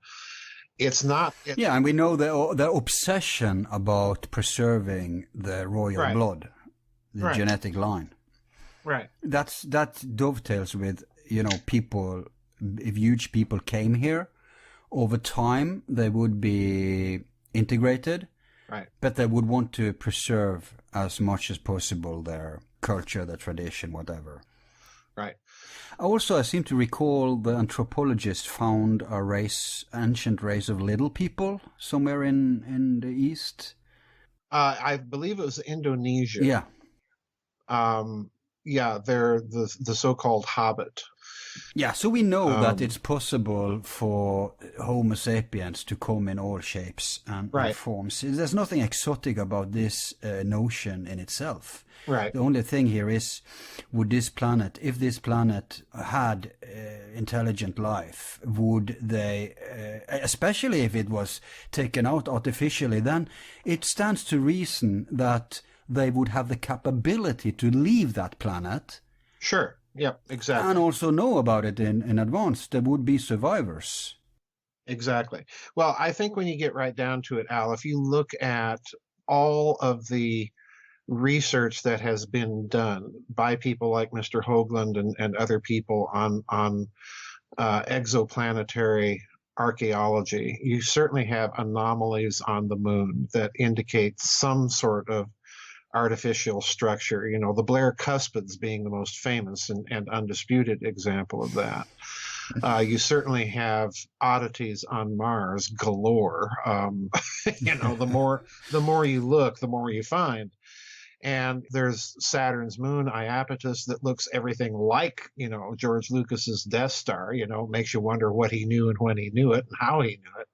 it's not... Yeah, and we know the obsession about preserving the royal blood, the genetic line. Right. That dovetails with, people, if huge people came here, over time they would be integrated, but they would want to preserve as much as possible their culture, their tradition, whatever. Right. Also, I seem to recall the anthropologist found ancient race of little people somewhere in the East. I believe it was Indonesia. Yeah. Yeah, they're the so-called Hobbit. Yeah, so we know that it's possible for Homo sapiens to come in all shapes and forms. There's nothing exotic about this notion in itself. Right. The only thing here is, if this planet had intelligent life, would they, especially if it was taken out artificially, then it stands to reason that they would have the capability to leave that planet. Sure. Yep, exactly. And also know about it in advance. There would be survivors. Exactly. Well, I think when you get right down to it, Al, if you look at all of the research that has been done by people like Mr. Hoagland and other people on exoplanetary archaeology, you certainly have anomalies on the moon that indicate some sort of artificial structure, the Blair Cuspids being the most famous and undisputed example of that. You certainly have oddities on Mars galore. The more you look, the more you find. And there's Saturn's moon, Iapetus, that looks everything like, George Lucas's Death Star, makes you wonder what he knew and when he knew it and how he knew it.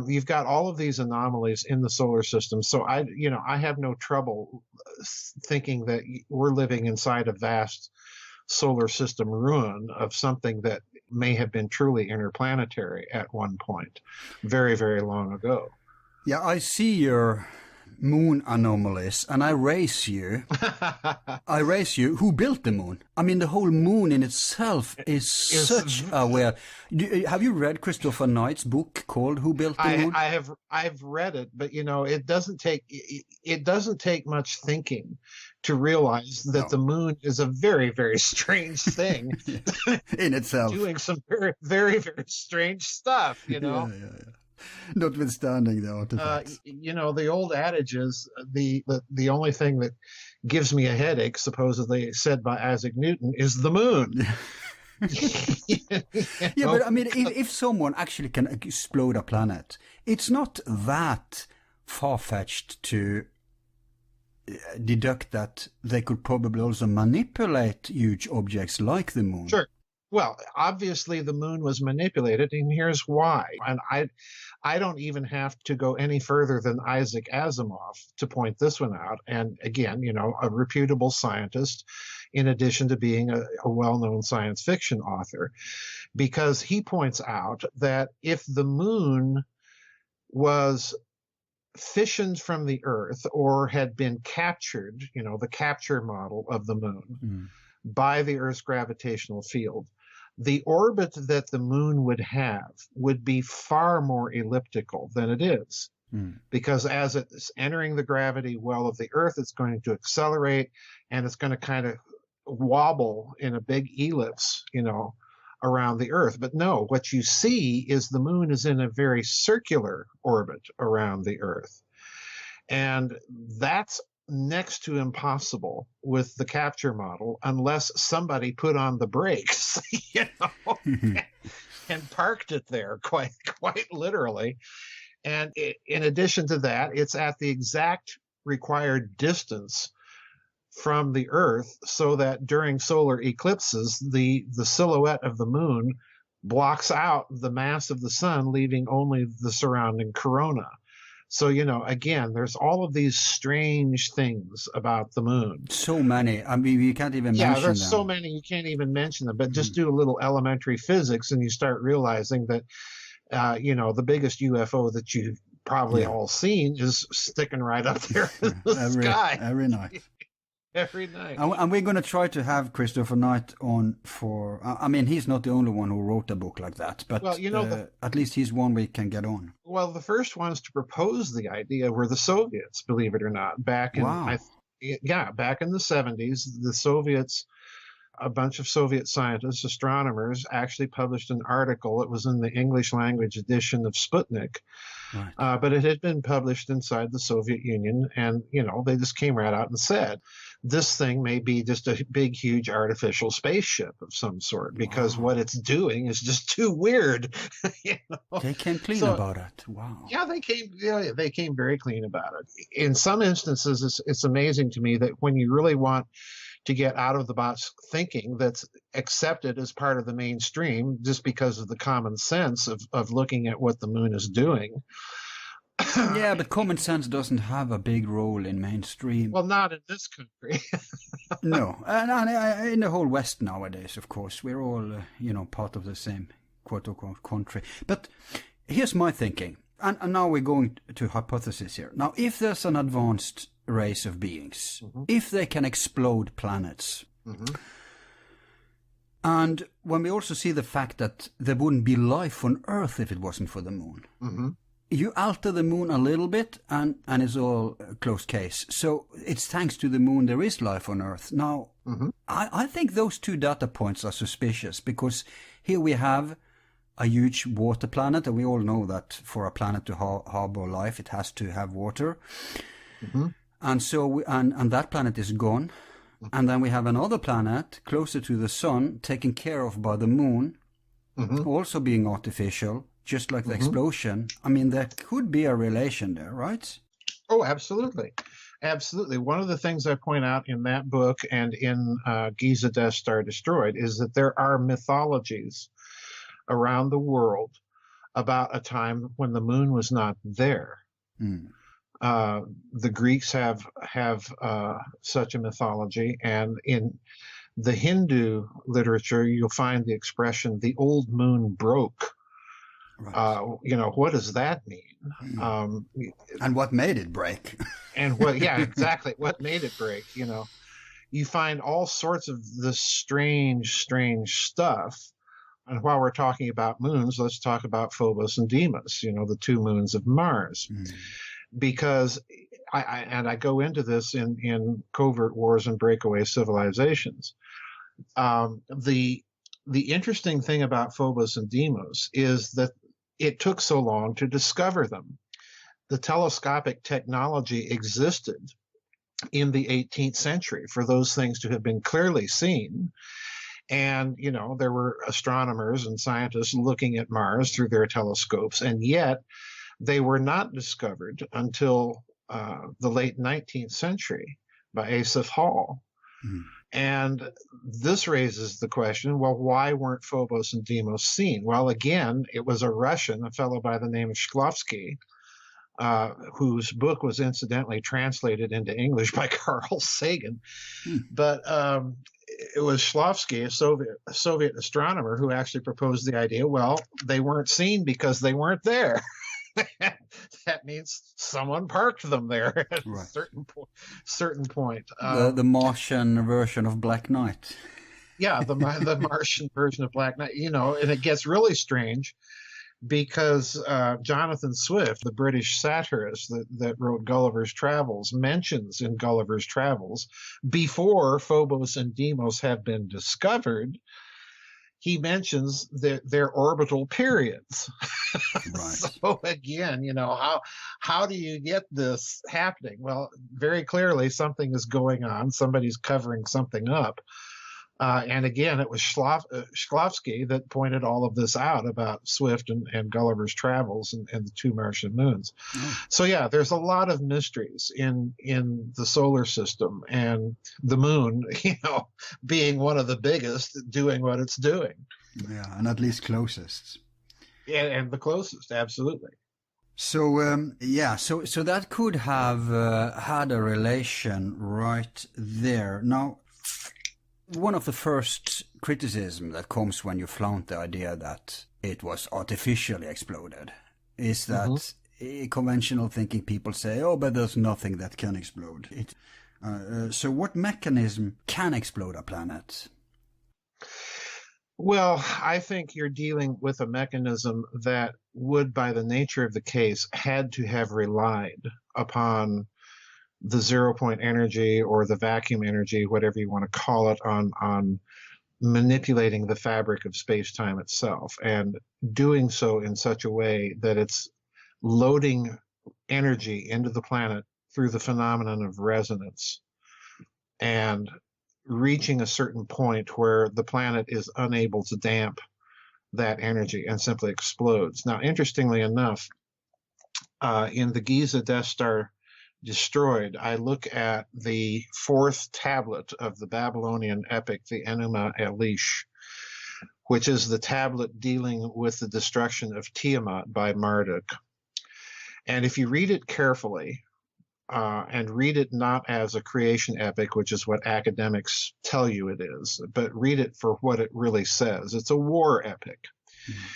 You've got all of these anomalies in the solar system. So I have no trouble thinking that we're living inside a vast solar system ruin of something that may have been truly interplanetary at one point, very, very long ago. Yeah, I see your moon anomalies, and I raise you. Who built the moon? I mean, the whole moon in itself is such a weird. Have you read Christopher Knight's book called "Who Built the Moon"? I've read it, but it doesn't take much thinking to realize that the moon is a very, very strange thing in itself, doing some very, very, very strange stuff. Yeah. Notwithstanding the artifacts. The old adage is the only thing that gives me a headache, supposedly said by Isaac Newton, is the moon. Yeah, but I mean, if someone actually can explode a planet, it's not that far-fetched to deduct that they could probably also manipulate huge objects like the moon. Sure. Well, obviously the moon was manipulated, and here's why. And I don't even have to go any further than Isaac Asimov to point this one out. And again, a reputable scientist, in addition to being a well-known science fiction author, because he points out that if the moon was fissioned from the Earth or had been captured, the capture model of the moon, by the Earth's gravitational field, the orbit that the moon would have would be far more elliptical than it is. because as it's entering the gravity well of the Earth, it's going to accelerate and it's going to kind of wobble in a big ellipse, around the Earth. But no, what you see is the moon is in a very circular orbit around the Earth. And that's next to impossible with the capture model unless somebody put on the brakes, and parked it there quite literally. And in addition to that, it's at the exact required distance from the Earth so that during solar eclipses, the silhouette of the moon blocks out the mass of the sun, leaving only the surrounding corona. So, again, there's all of these strange things about the moon. So many. I mean, you can't even mention them. Yeah, there's so many, you can't even mention them. But just do a little elementary physics and you start realizing that, the biggest UFO that you've probably all seen is sticking right up there in the sky. Every night. Every night. And we're going to try to have Christopher Knight on for... I mean, he's not the only one who wrote a book like that, but at least he's one we can get on. Well, the first ones to propose the idea were the Soviets, believe it or not. Back in the 70s, the Soviets, a bunch of Soviet scientists, astronomers, actually published an article. It was in the English language edition of Sputnik. Right. But it had been published inside the Soviet Union, and, they just came right out and said, this thing may be just a big, huge artificial spaceship of some sort because what it's doing is just too weird. They came clean about it. Wow. Yeah, they came very clean about it. In some instances, it's amazing to me that when you really want to get out of the box thinking that's accepted as part of the mainstream just because of the common sense of looking at what the moon is doing. Yeah, but common sense doesn't have a big role in mainstream. Well, not in this country. No, and in the whole West nowadays, of course, we're all, part of the same quote-unquote country. But here's my thinking, and now we're going to hypothesis here. Now, if there's an advanced race of beings, if they can explode planets, and when we also see the fact that there wouldn't be life on Earth if it wasn't for the moon, you alter the moon a little bit and it's all a closed case. So it's thanks to the moon there is life on Earth. Now, I think those two data points are suspicious because here we have a huge water planet, and we all know that for a planet to harbor life, it has to have water. And so, and that planet is gone. And then we have another planet closer to the sun, taken care of by the moon, also being artificial, just like the explosion. I mean, there could be a relation there, right? Oh, absolutely. Absolutely. One of the things I point out in that book and in Giza Death Star Destroyed is that there are mythologies around the world about a time when the moon was not there. The Greeks have such a mythology, and in the Hindu literature, you'll find the expression "the old moon broke." Right. What does that mean? And what made it break? And what? Yeah, exactly. What made it break? You find all sorts of this strange stuff. And while we're talking about moons, let's talk about Phobos and Deimos. The two moons of Mars. Because I go into this in Covert Wars and Breakaway Civilizations. The interesting thing about Phobos and Deimos is that it took so long to discover them. The telescopic technology existed in the 18th century for those things to have been clearly seen. And, there were astronomers and scientists looking at Mars through their telescopes, and yet they were not discovered until the late 19th century by Asaph Hall. And this raises the question, well, why weren't Phobos and Deimos seen? Well, again, it was a Russian, a fellow by the name of Shklovsky, whose book was incidentally translated into English by Carl Sagan. But it was Shklovsky, a Soviet astronomer, who actually proposed the idea, well, they weren't seen because they weren't there. That means someone parked them there at a certain point. The Martian version of Black Knight. Yeah, the Martian version of Black Knight. And it gets really strange because Jonathan Swift, the British satirist that wrote Gulliver's Travels, mentions in Gulliver's Travels, before Phobos and Deimos have been discovered, he mentions their orbital periods. Right. So again, how do you get this happening? Well, very clearly something is going on. Somebody's covering something up. And again, it was Shklovsky that pointed all of this out about Swift and Gulliver's Travels and the two Martian moons. Oh. So yeah, there's a lot of mysteries in the solar system, and the moon, being one of the biggest, doing what it's doing. Yeah, and at least closest. And the closest, absolutely. So so that could have had a relation right there. Now, one of the first criticism that comes when you flaunt the idea that it was artificially exploded is that conventional thinking people say, oh, but there's nothing that can explode. So what mechanism can explode a planet? Well, I think you're dealing with a mechanism that would, by the nature of the case, had to have relied upon the zero-point energy or the vacuum energy, whatever you want to call it, on manipulating the fabric of space-time itself, and doing so in such a way that it's loading energy into the planet through the phenomenon of resonance and reaching a certain point where the planet is unable to damp that energy and simply explodes. Now, interestingly enough, in the Giza Death Star destroyed, I look at the fourth tablet of the Babylonian epic, the Enuma Elish, which is the tablet dealing with the destruction of Tiamat by Marduk. And if you read it carefully, and read it not as a creation epic, which is what academics tell you it is, but read it for what it really says. It's a war epic. Mm-hmm.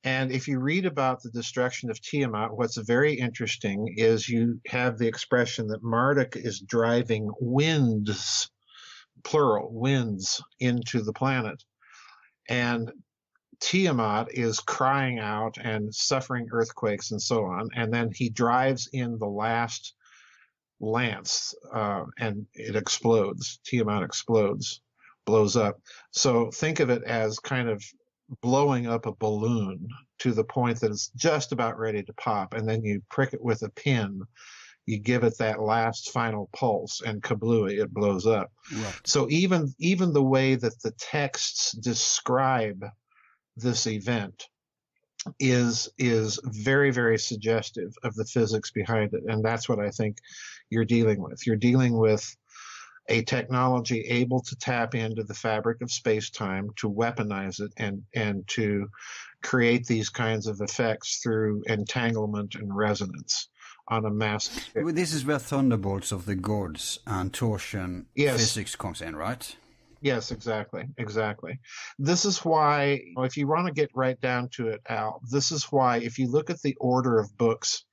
And if you read about the destruction of Tiamat, what's very interesting is you have the expression that Marduk is driving winds, plural, winds into the planet. And Tiamat is crying out and suffering earthquakes and so on. And then he drives in the last lance and it explodes. Tiamat explodes, blows up. So think of it as kind of blowing up a balloon to the point that it's just about ready to pop, and then you prick it with a pin, you give it that last final pulse, and kablooey, it blows up. Right. So even the way that the texts describe this event is very, very suggestive of the physics behind it, and that's what I think you're dealing with. You're dealing with a technology able to tap into the fabric of space-time, to weaponize it, and to create these kinds of effects through entanglement and resonance on a massive scale. Well, this is where thunderbolts of the gods and torsion physics comes in, right? Yes, exactly. This is why, if you want to get right down to it, Al, this is why if you look at the order of books,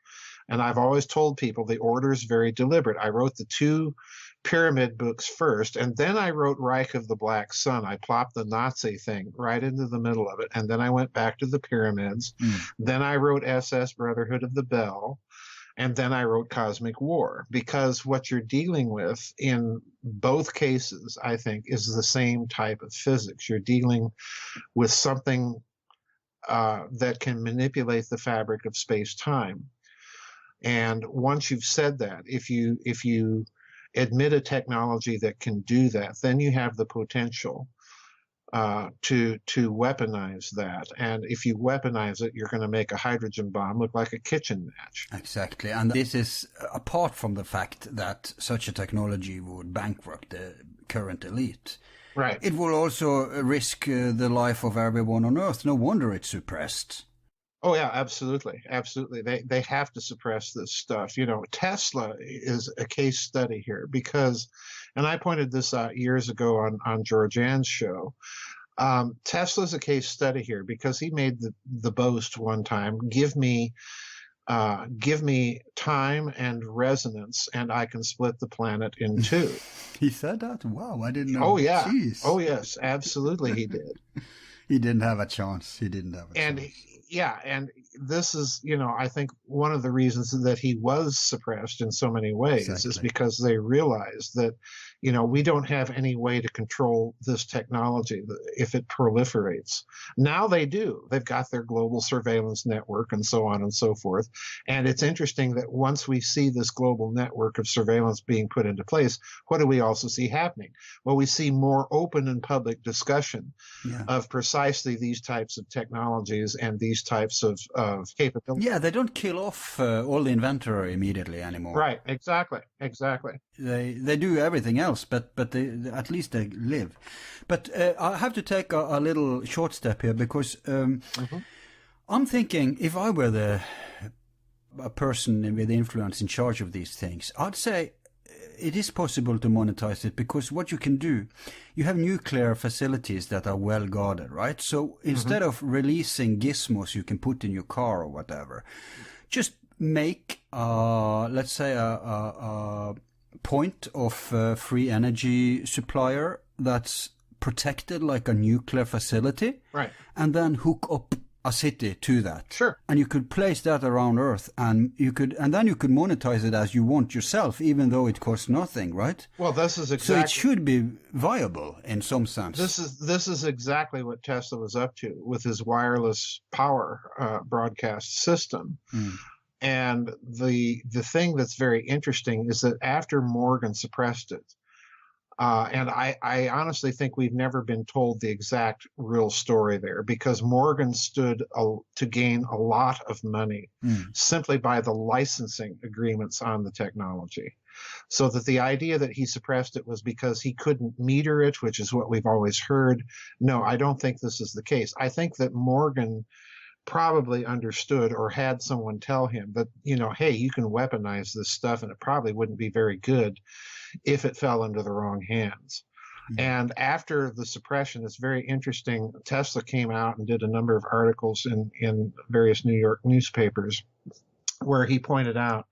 and I've always told people the order is very deliberate. I wrote the two pyramid books first, and then I wrote Reich of the Black Sun. I plopped the Nazi thing right into the middle of it, and then I went back to the pyramids. Then I wrote SS Brotherhood of the Bell, and then I wrote Cosmic War, because what you're dealing with in both cases, I think, is the same type of physics. You're dealing with something that can manipulate the fabric of space-time. And once you've said that, if you admit a technology that can do that, then you have the potential to weaponize that. And if you weaponize it, you're going to make a hydrogen bomb look like a kitchen match. Exactly. And this is apart from the fact that such a technology would bankrupt the current elite. Right. It will also risk the life of everyone on Earth. No wonder it's suppressed. Oh, yeah, absolutely. They have to suppress this stuff. Tesla is a case study here because, and I pointed this out years ago on Georgianne's show, Tesla's a case study here because he made the boast one time, give me time and resonance and I can split the planet in two. He said that? Wow, I didn't know. Oh, yeah. Jeez. Oh, yes, absolutely he did. He didn't have a chance. And Yeah, and this is, I think one of the reasons that he was suppressed in so many ways is Exactly. because they realized that, we don't have any way to control this technology if it proliferates. Now they do. They've got their global surveillance network and so on and so forth. And it's interesting that once we see this global network of surveillance being put into place, what do we also see happening? Well, we see more open and public discussion Yeah. of precisely these types of technologies and these types of capabilities. Yeah, they don't kill off all the inventory immediately anymore. Right, exactly. They do everything else, but at least they live. But I have to take a little short step here because I'm thinking if I were a person with influence in charge of these things, I'd say it is possible to monetize it, because what you can do, you have nuclear facilities that are well guarded, right? So instead of releasing gizmos you can put in your car or whatever, just make, let's say, a point of free energy supplier that's protected like a nuclear facility, Right. and then hook up a city to that. Sure. And you could place that around Earth, and then you could monetize it as you want yourself, even though it costs nothing, right? Well, this is So exactly. it should be viable in some sense. This is exactly what Tesla was up to with his wireless power broadcast system. And the thing that's very interesting is that after Morgan suppressed it, and I honestly think we've never been told the exact real story there, because Morgan stood to gain a lot of money simply by the licensing agreements on the technology. So that the idea that he suppressed it was because he couldn't meter it, which is what we've always heard. No, I don't think this is the case. I think that Morgan probably understood or had someone tell him that, hey, you can weaponize this stuff and it probably wouldn't be very good if it fell into the wrong hands. And after the suppression, it's very interesting. Tesla came out and did a number of articles in various New York newspapers where he pointed out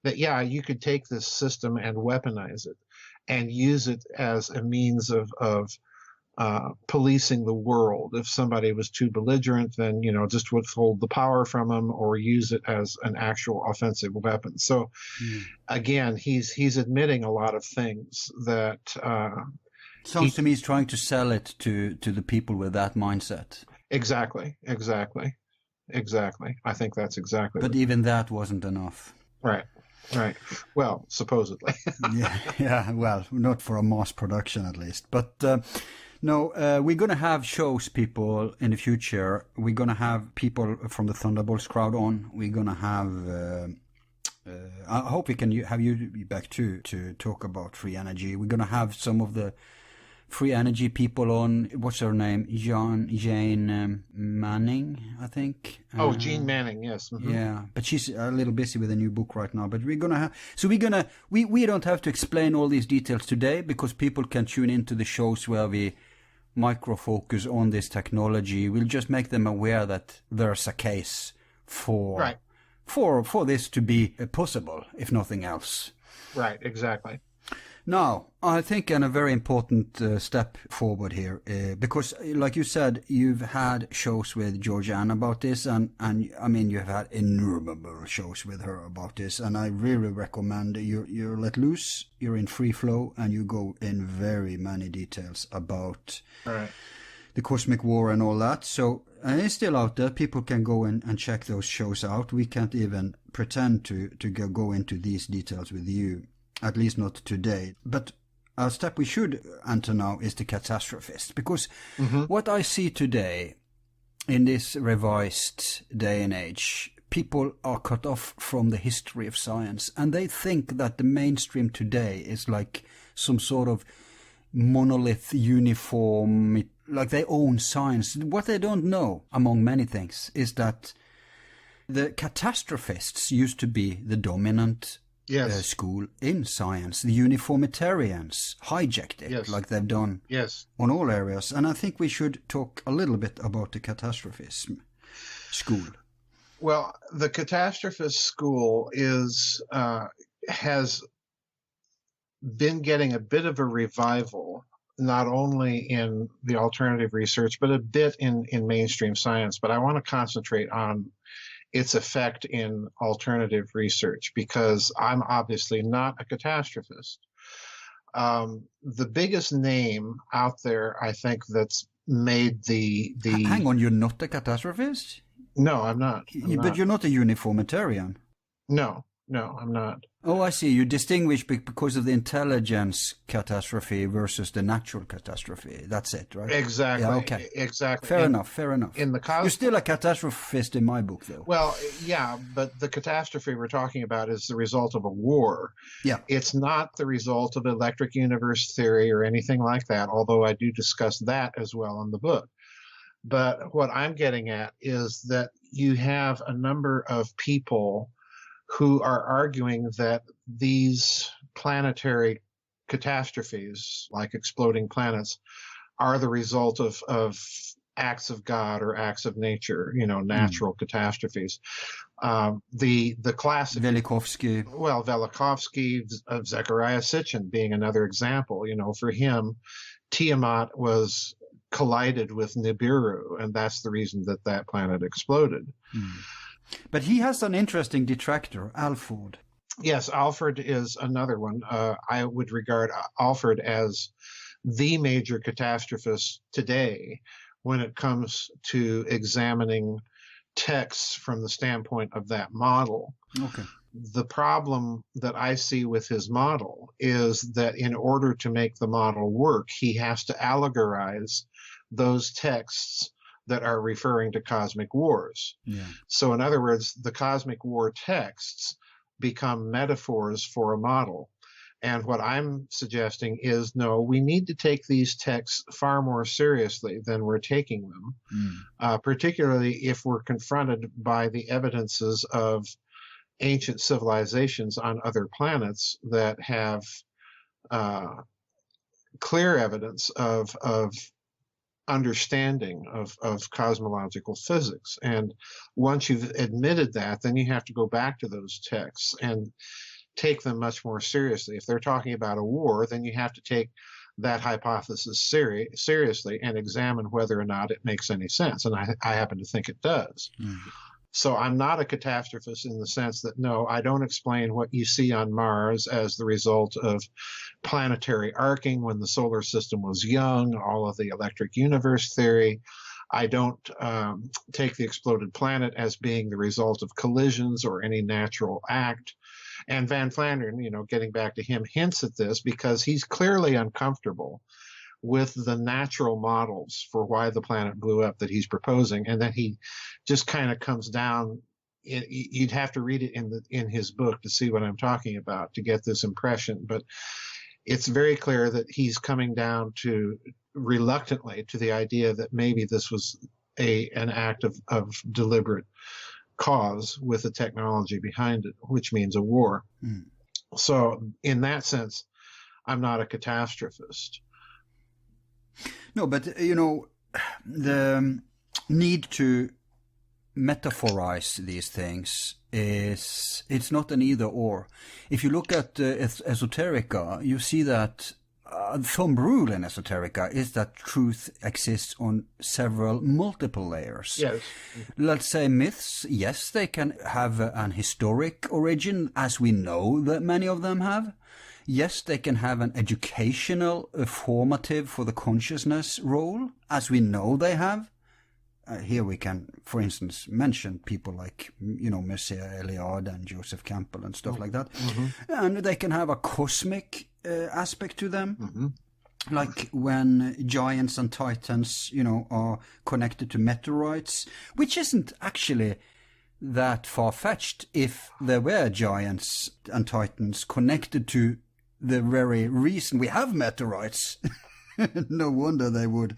that, yeah, you could take this system and weaponize it and use it as a means of policing the world. If somebody was too belligerent, then, just withhold the power from them or use it as an actual offensive weapon. So again, he's admitting a lot of things that sounds to me he's trying to sell it to the people with that mindset. Exactly. I think that's exactly. But even that wasn't enough. Right. Well, supposedly. yeah. Well, not for a mass production at least. But no, we're going to have shows, people, in the future. We're going to have people from the Thunderbolts crowd on. We're going to have... I hope we can have you back too to talk about free energy. We're going to have some of the free energy people on. What's her name? Jane Manning, I think. Oh, Jean Manning, yes. Yeah, but she's a little busy with a new book right now. But we're gonna have, so we're gonna we don't have to explain all these details today, because people can tune into the shows where we micro focus on this technology. We'll just make them aware that there's a case for this to be possible, if nothing else. Right, exactly. Now, I think a very important step forward here, because, like you said, you've had shows with Georgianne about this, and I mean, you've had innumerable shows with her about this, and I really recommend you're let loose, you're in free flow, and you go in very many details about the cosmic war and all that. So, and it's still out there. People can go in and check those shows out. We can't even pretend to go into these details with you. At least not today. But a step we should enter now is the catastrophist. Because what I see today in this revised day and age, people are cut off from the history of science. And they think that the mainstream today is like some sort of monolith, uniform, like they own science. What they don't know, among many things, is that the catastrophists used to be the dominant school in science. The uniformitarians hijacked it, like they've done on all areas. And I think we should talk a little bit about the catastrophism school. Well, the catastrophist school has been getting a bit of a revival not only in the alternative research, but a bit in mainstream science. But I want to concentrate on its effect in alternative research because I'm obviously not a catastrophist. The biggest name out there, I think, that's made the Hang on, you're not a catastrophist? No, I'm not. But you're not a uniformitarian. No, I'm not. Oh, I see. You distinguish because of the intelligence catastrophe versus the natural catastrophe. That's it, right? Exactly. Yeah, okay. Exactly. Fair enough. In the You're still a catastrophist in my book, though. Well, yeah, but the catastrophe we're talking about is the result of a war. Yeah. It's not the result of electric universe theory or anything like that, although I do discuss that as well in the book. But what I'm getting at is that you have a number of people who are arguing that these planetary catastrophes, like exploding planets, are the result of acts of God or acts of nature, natural catastrophes. The classic Velikovsky. Well, Velikovsky, Zecharia Sitchin being another example. For him, Tiamat was collided with Nibiru, and that's the reason that planet exploded. But he has an interesting detractor, Alford. Yes, Alford is another one. I would regard Alford as the major catastrophist today when it comes to examining texts from the standpoint of that model. Okay. The problem that I see with his model is that in order to make the model work, he has to allegorize those texts that are referring to cosmic wars. Yeah. So in other words, the cosmic war texts become metaphors for a model. And what I'm suggesting is, no, we need to take these texts far more seriously than we're taking them, particularly if we're confronted by the evidences of ancient civilizations on other planets that have clear evidence of understanding of cosmological physics. And once you've admitted that, then you have to go back to those texts and take them much more seriously. If they're talking about a war, then you have to take that hypothesis seriously and examine whether or not it makes any sense. And I happen to think it does. So I'm not a catastrophist in the sense that, no, I don't explain what you see on Mars as the result of planetary arcing when the solar system was young, all of the electric universe theory. I don't take the exploded planet as being the result of collisions or any natural act. And Van Flandern, getting back to him, hints at this because he's clearly uncomfortable with the natural models for why the planet blew up that he's proposing, and then he just kind of comes down. You'd have to read it in his book to see what I'm talking about to get this impression, but it's very clear that he's coming down to reluctantly to the idea that maybe this was an act of deliberate cause with the technology behind it, which means a war. So in that sense, I'm not a catastrophist. No, but, the need to metaphorize these things it's not an either or. If you look at esoterica, you see that thumb rule in esoterica is that truth exists on multiple layers. Yes. Let's say myths, yes, they can have an historic origin, as we know that many of them have. Yes, they can have an educational, formative for the consciousness role, as we know they have. Here we can, for instance, mention people like, Mircea Eliade and Joseph Campbell and stuff like that. And they can have a cosmic aspect to them. Like when giants and titans, are connected to meteorites, which isn't actually that far-fetched if there were giants and titans connected to the very reason we have meteorites. No wonder they would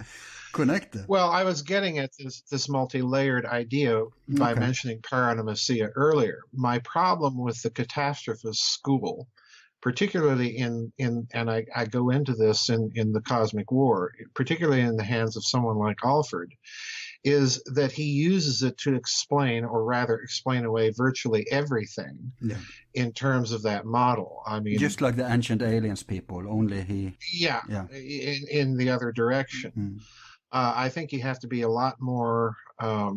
connect them. Well, I was getting at this multi-layered idea by mentioning pareidomasia earlier. My problem with the catastrophist school, particularly and I go into this in the Cosmic War, particularly in the hands of someone like Alford, is that he uses it to explain, or rather explain away virtually everything Yeah. in terms of that model. I mean, Just like the ancient aliens people, only he. yeah, Yeah. in the other direction. Mm. I think you have to be a lot more, I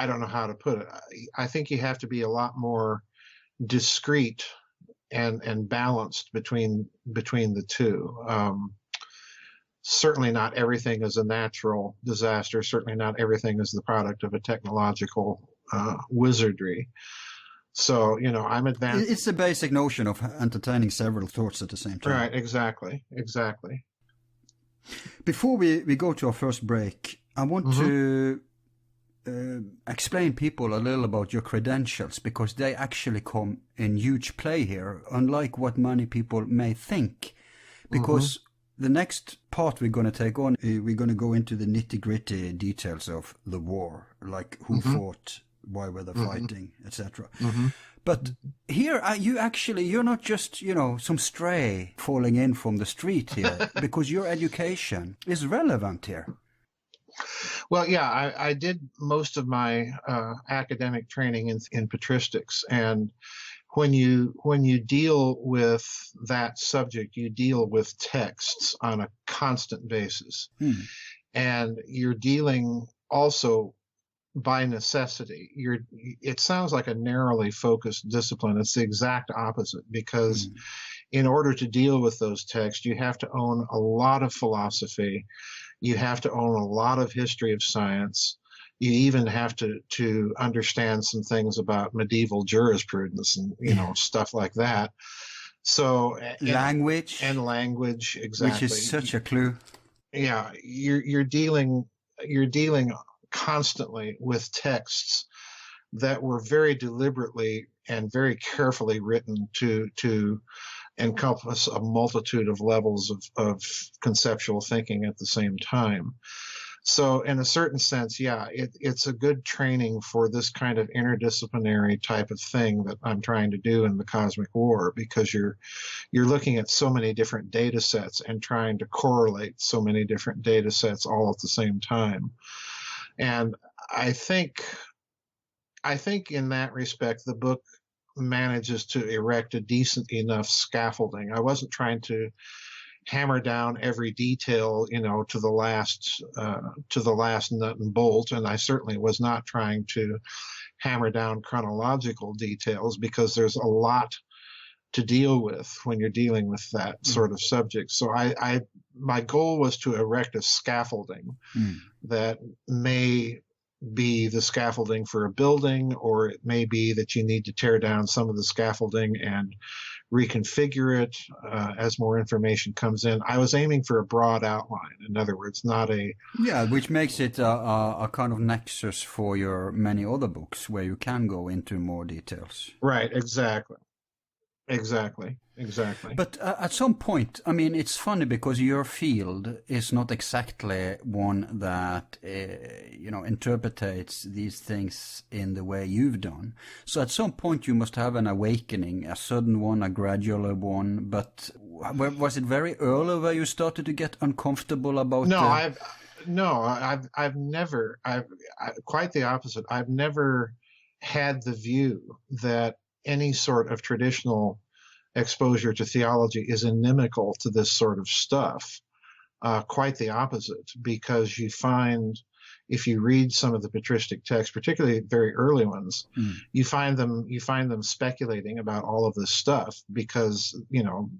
don't know how to put it. I think you have to be a lot more discreet and balanced between the two. Certainly not everything is a natural disaster. Certainly not everything is the product of a technological wizardry. So, I'm advanced. It's the basic notion of entertaining several thoughts at the same time. Right, exactly. Before we go to our first break, I want to explain people a little about your credentials, because they actually come in huge play here, unlike what many people may think. Because the next part we're going to take on, we're going to go into the nitty-gritty details of the war, like who fought, why were they fighting, etc. But here, you're not just, some stray falling in from the street here, because your education is relevant here. Well, yeah, I did most of my academic training in patristics, and when you deal with that subject, you deal with texts on a constant basis, and you're dealing also by necessity. It sounds like a narrowly focused discipline. It's the exact opposite, because in order to deal with those texts, you have to own a lot of philosophy. You have to own a lot of history of science. You even have to understand some things about medieval jurisprudence and stuff like that. So language, exactly, which is such a clue. Yeah, you're dealing constantly with texts that were very deliberately and very carefully written to encompass a multitude of levels of conceptual thinking at the same time. So in a certain sense, yeah, it's a good training for this kind of interdisciplinary type of thing that I'm trying to do in the Cosmic War, because you're looking at so many different data sets and trying to correlate so many different data sets all at the same time. And I think in that respect, the book manages to erect a decent enough scaffolding. I wasn't trying to hammer down every detail, to the last nut and bolt, and I certainly was not trying to hammer down chronological details, because there's a lot to deal with when you're dealing with that sort of subject. So my goal was to erect a scaffolding that may be the scaffolding for a building, or it may be that you need to tear down some of the scaffolding and reconfigure it as more information comes in. I was aiming for a broad outline. In other words, not a... Yeah, which makes it a kind of nexus for your many other books where you can go into more details. Right, exactly. But at some point, I mean, it's funny because your field is not exactly one that, interprets these things in the way you've done. So at some point you must have an awakening, a sudden one, a gradual one. But was it very early where you started to get uncomfortable about? I've never, quite the opposite. I've never had the view that any sort of traditional exposure to theology is inimical to this sort of stuff. Quite the opposite, because you find, if you read some of the patristic texts, particularly very early ones, you find them speculating about all of this stuff, because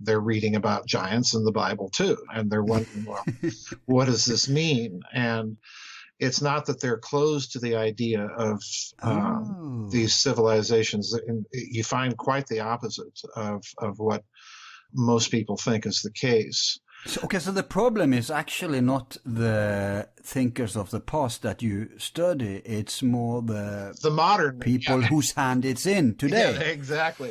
they're reading about giants in the Bible too, and they're wondering, well, what does this mean? And it's not that they're closed to the idea of these civilizations. You find quite the opposite of what most people think is the case. So the problem is actually not the thinkers of the past that you study. It's more the modern people whose hand it's in today. Yeah, exactly.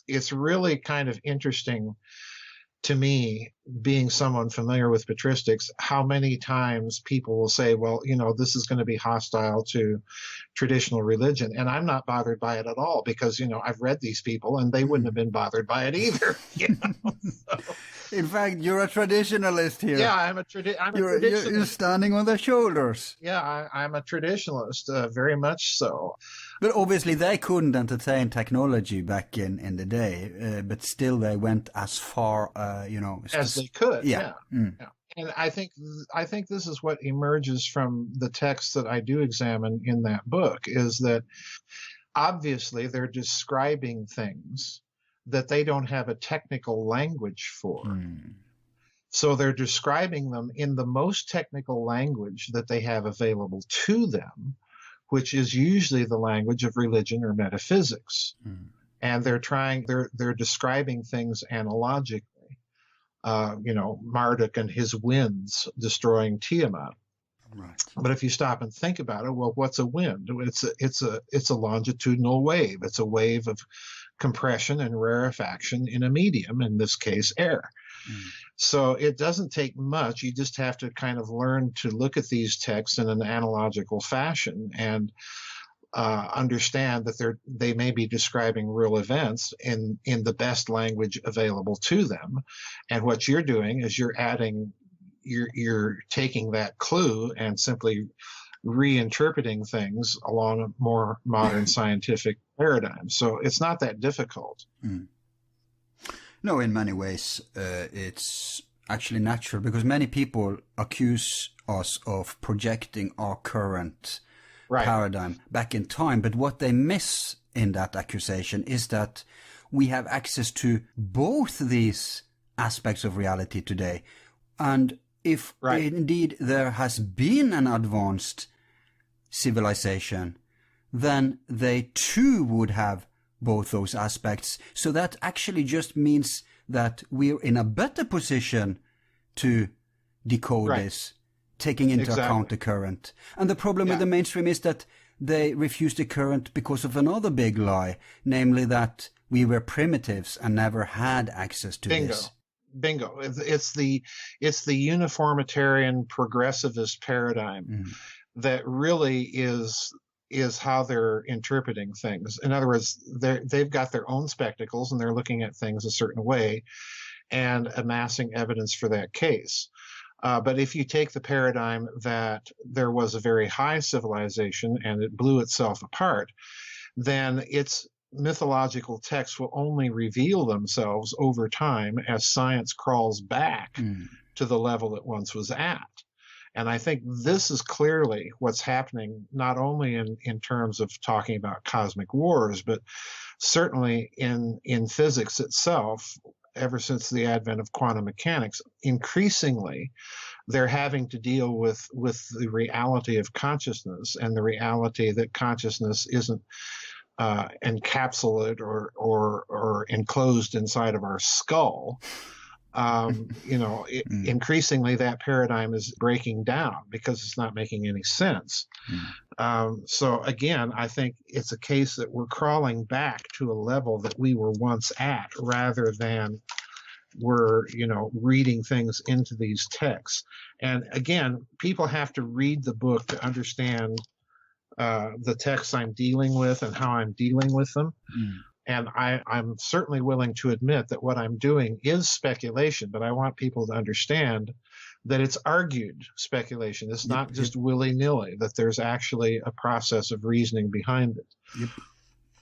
It's really kind of interesting to me, being someone familiar with patristics, how many times people will say, well, this is going to be hostile to traditional religion. And I'm not bothered by it at all because, I've read these people and they wouldn't have been bothered by it either. So, in fact, you're a traditionalist here. yeah, I'm a traditionalist. You're standing on their shoulders. Yeah, I'm a traditionalist, very much so. But obviously they couldn't entertain technology back in the day, but still they went as far, as they could. Yeah. Yeah. And I think this is what emerges from the text that I do examine in that book, is that obviously they're describing things that they don't have a technical language for. So they're describing them in the most technical language that they have available to them, which is usually the language of religion or metaphysics. And they're describing things analogically. Marduk and his winds destroying Tiamat. Right. But if you stop and think about it, well, what's a wind? It's a longitudinal wave. It's a wave of compression and rarefaction in a medium, in this case, air. So it doesn't take much. You just have to kind of learn to look at these texts in an analogical fashion and understand that they may be describing real events in the best language available to them. And what you're doing is you're taking that clue and simply reinterpreting things along a more modern scientific paradigm. So it's not that difficult. No, in many ways, it's actually natural, because many people accuse us of projecting our current paradigm back in time. But what they miss in that accusation is that we have access to both these aspects of reality today. And if indeed there has been an advanced civilization, then they too would have both those aspects. So that actually just means that we're in a better position to decode this, taking into account the current. And the problem with the mainstream is that they refuse the current because of another big lie, namely that we were primitives and never had access to this. Bingo. It's the uniformitarian progressivist paradigm that really is how they're interpreting things. In other words, they've got their own spectacles and they're looking at things a certain way and amassing evidence for that case. But if you take the paradigm that there was a very high civilization and it blew itself apart, then its mythological texts will only reveal themselves over time as science crawls back to the level it once was at. And I think this is clearly what's happening, not only in terms of talking about cosmic wars, but certainly in physics itself. Ever since the advent of quantum mechanics, increasingly they're having to deal with the reality of consciousness and the reality that consciousness isn't encapsulated or enclosed inside of our skull. Increasingly that paradigm is breaking down because it's not making any sense. So again, I think it's a case that we're crawling back to a level that we were once at, rather than we're, reading things into these texts. And again, people have to read the book to understand the texts I'm dealing with and how I'm dealing with them. And I'm certainly willing to admit that what I'm doing is speculation, but I want people to understand that it's argued speculation. It's not just willy-nilly, that there's actually a process of reasoning behind it.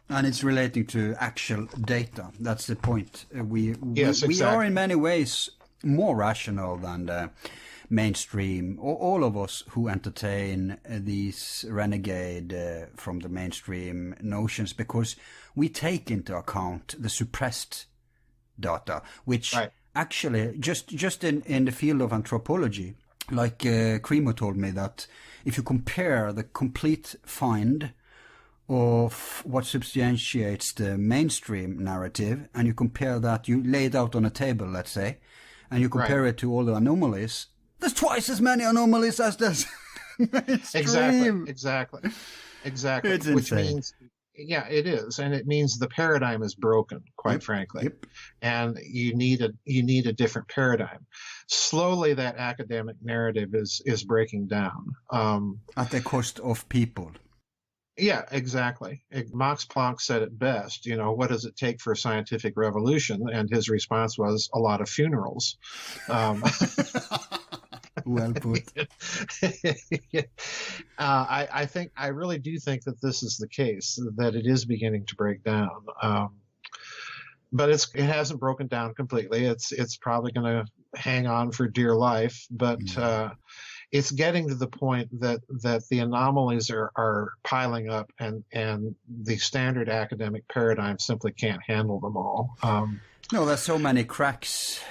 And it's relating to actual data. That's the point. We are in many ways more rational than the mainstream, or all of us who entertain these renegade from the mainstream notions, because we take into account the suppressed data, which actually just in the field of anthropology, like Cremo told me that if you compare the complete find of what substantiates the mainstream narrative, and you compare that, you lay it out on a table, let's say, and you compare it to all the anomalies, there's twice as many anomalies as there's mainstream. Exactly. It's Which insane. means Yeah, it is, and it means the paradigm is broken, quite frankly, Yep. and you need a different paradigm. Slowly, that academic narrative is breaking down. At the cost of people. Yeah, exactly. Max Planck said it best. What does it take for a scientific revolution? And his response was a lot of funerals. Well put. I really do think that this is the case, that it is beginning to break down. But it hasn't broken down completely. It's probably going to hang on for dear life, but it's getting to the point that the anomalies are piling up, and the standard academic paradigm simply can't handle them all. No, there's so many cracks.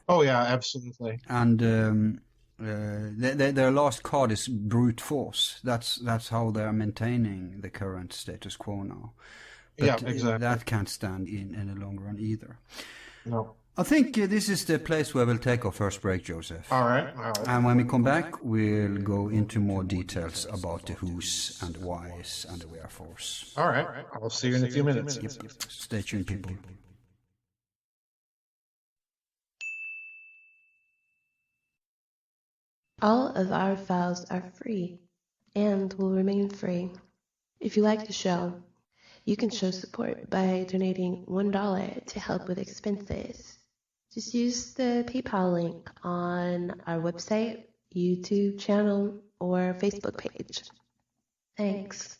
Oh yeah, absolutely. And their last card is brute force. That's how they're maintaining the current status quo now. But yeah, exactly. That can't stand in the long run either. No. I think this is the place where we'll take our first break, Joseph. All right. And when we come back, we'll go into more details about the who's and whys and the wherefores. All right. I'll see you in a few minutes. Yep. Stay tuned, people. All of our files are free and will remain free. If you like the show, you can show support by donating $1 to help with expenses. Just use the PayPal link on our website, YouTube channel, or Facebook page. Thanks.